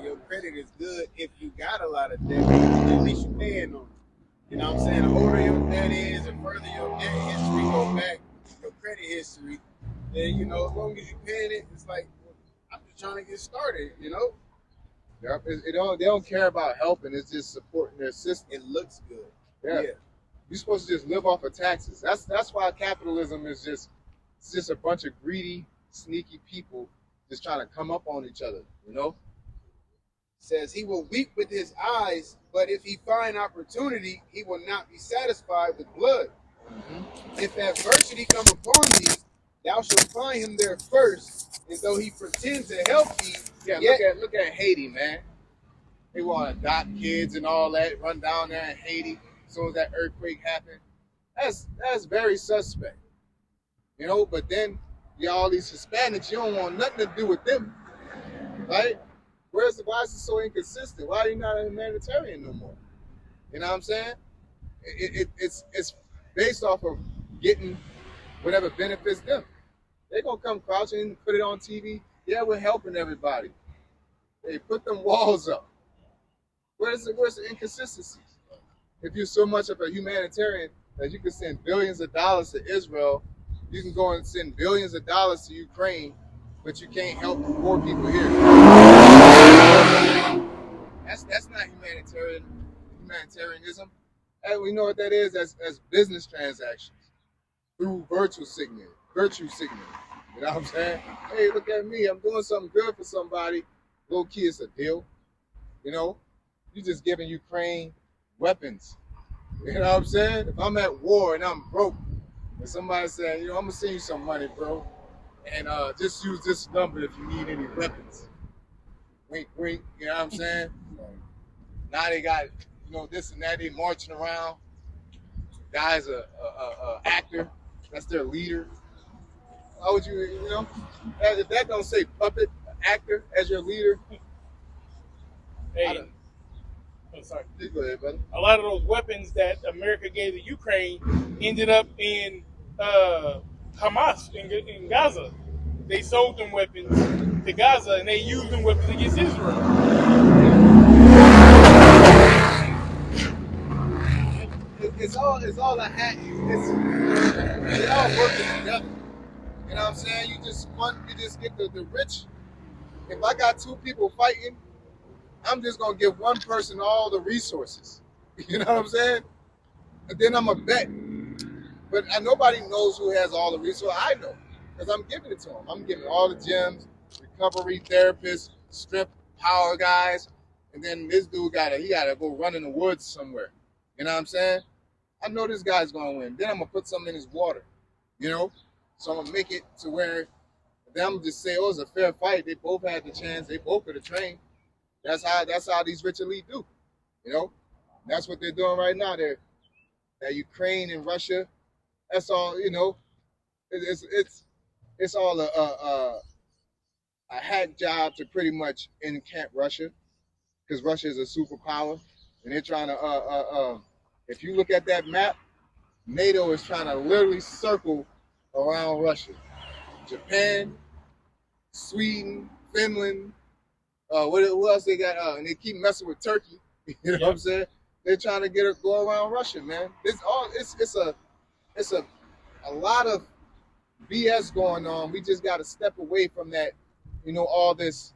your credit is good if you got a lot of debt. At least you paying on it. You know what I'm saying? The older your debt is, and further your debt history go back, your credit history, then, you know, as long as you paying it, it's like, I'm just trying to get started, you know? Yep. They don't care about helping. It's just supporting their system. It looks good. Yeah. You're supposed to just live off of taxes. That's why capitalism is just a bunch of greedy, sneaky people just trying to come up on each other, you know? Says he will weep with his eyes, but if he find opportunity, he will not be satisfied with blood. Mm-hmm. If adversity come upon thee, thou shalt find him there first, and though he pretend to help thee, look at Haiti, man. They want to adopt kids and all that, run down there in Haiti as soon as that earthquake happened. That's very suspect. You know, but then all these Hispanics, you don't want nothing to do with them. Right? Why is it so inconsistent? Why are you not a humanitarian no more? You know what I'm saying? It's based off of getting whatever benefits them. They're going to come crouching and put it on TV. Yeah, we're helping everybody. They put them walls up. Where's the inconsistencies? If you're so much of a humanitarian that you can send billions of dollars to Israel, you can go and send billions of dollars to Ukraine, but you can't help the poor people here. That's not humanitarianism. And we know what that is as business transactions through virtue signaling. You know what I'm saying? Hey, look at me. I'm doing something good for somebody. Low key, it's a deal. You know, you just giving Ukraine weapons. You know what I'm saying? If I'm at war and I'm broke, and somebody said, I'm gonna send you some money, bro, and just use this number if you need any weapons. Wink, wink. You know what I'm saying? Now they got, this and that. They marching around. Guy's a actor. That's their leader. How would you, if that don't say puppet actor as your leader? Hey, sorry. Go ahead, brother. A lot of those weapons that America gave to Ukraine ended up in Hamas in Gaza. They sold them weapons to Gaza, and they used them weapons against Israel. It's all a hat. They all working together. You know what I'm saying? You just get the rich. If I got two people fighting, I'm just gonna give one person all the resources. You know what I'm saying? And then I'm a bet. But nobody knows who has all the resources. I know, because I'm giving it to them. I'm giving all the gyms, recovery therapists, strip power guys, and then this dude gotta go run in the woods somewhere. You know what I'm saying? I know this guy's gonna win. Then I'm gonna put something in his water. So I'm gonna make it to where them just say, "Oh, it's a fair fight." They both had the chance. They both could have trained. That's how these rich elite do. You know, that's what they're doing right now. That Ukraine and Russia. That's all. You know, it's all a hack job to pretty much encamp Russia, because Russia is a superpower, and they're trying to. If you look at that map, NATO is trying to literally circle around Russia. Japan, Sweden, Finland, what else they got? And they keep messing with Turkey. You know what I'm saying? They're trying to go around Russia, man. It's a lot of BS going on. We just got to step away from that, you know, all this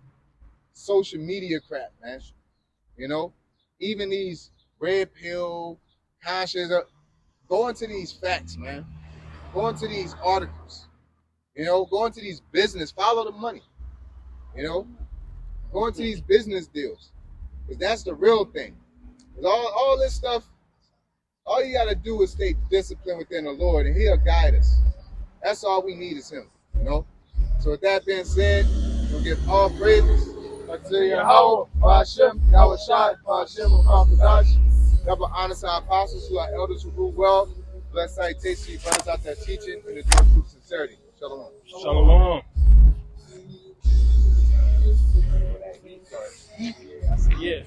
social media crap, man. You know, even these red pill conscious, go into these facts, man. Go into these articles. You know, go into these business, follow the money. You know, go into these business deals, because that's the real thing. All this stuff, all you got to do is stay disciplined within the Lord, and He'll guide us. That's all we need is Him, you know. So with that being said, we'll give all praises unto Yahawah, bahasham, YAHAWASHI, bahasham, Kadash. Double honor to our apostles who are elders who rule well. Blessed citation to you brothers out there teaching in the truth of sincerity. Shalom. Shalom. Yeah.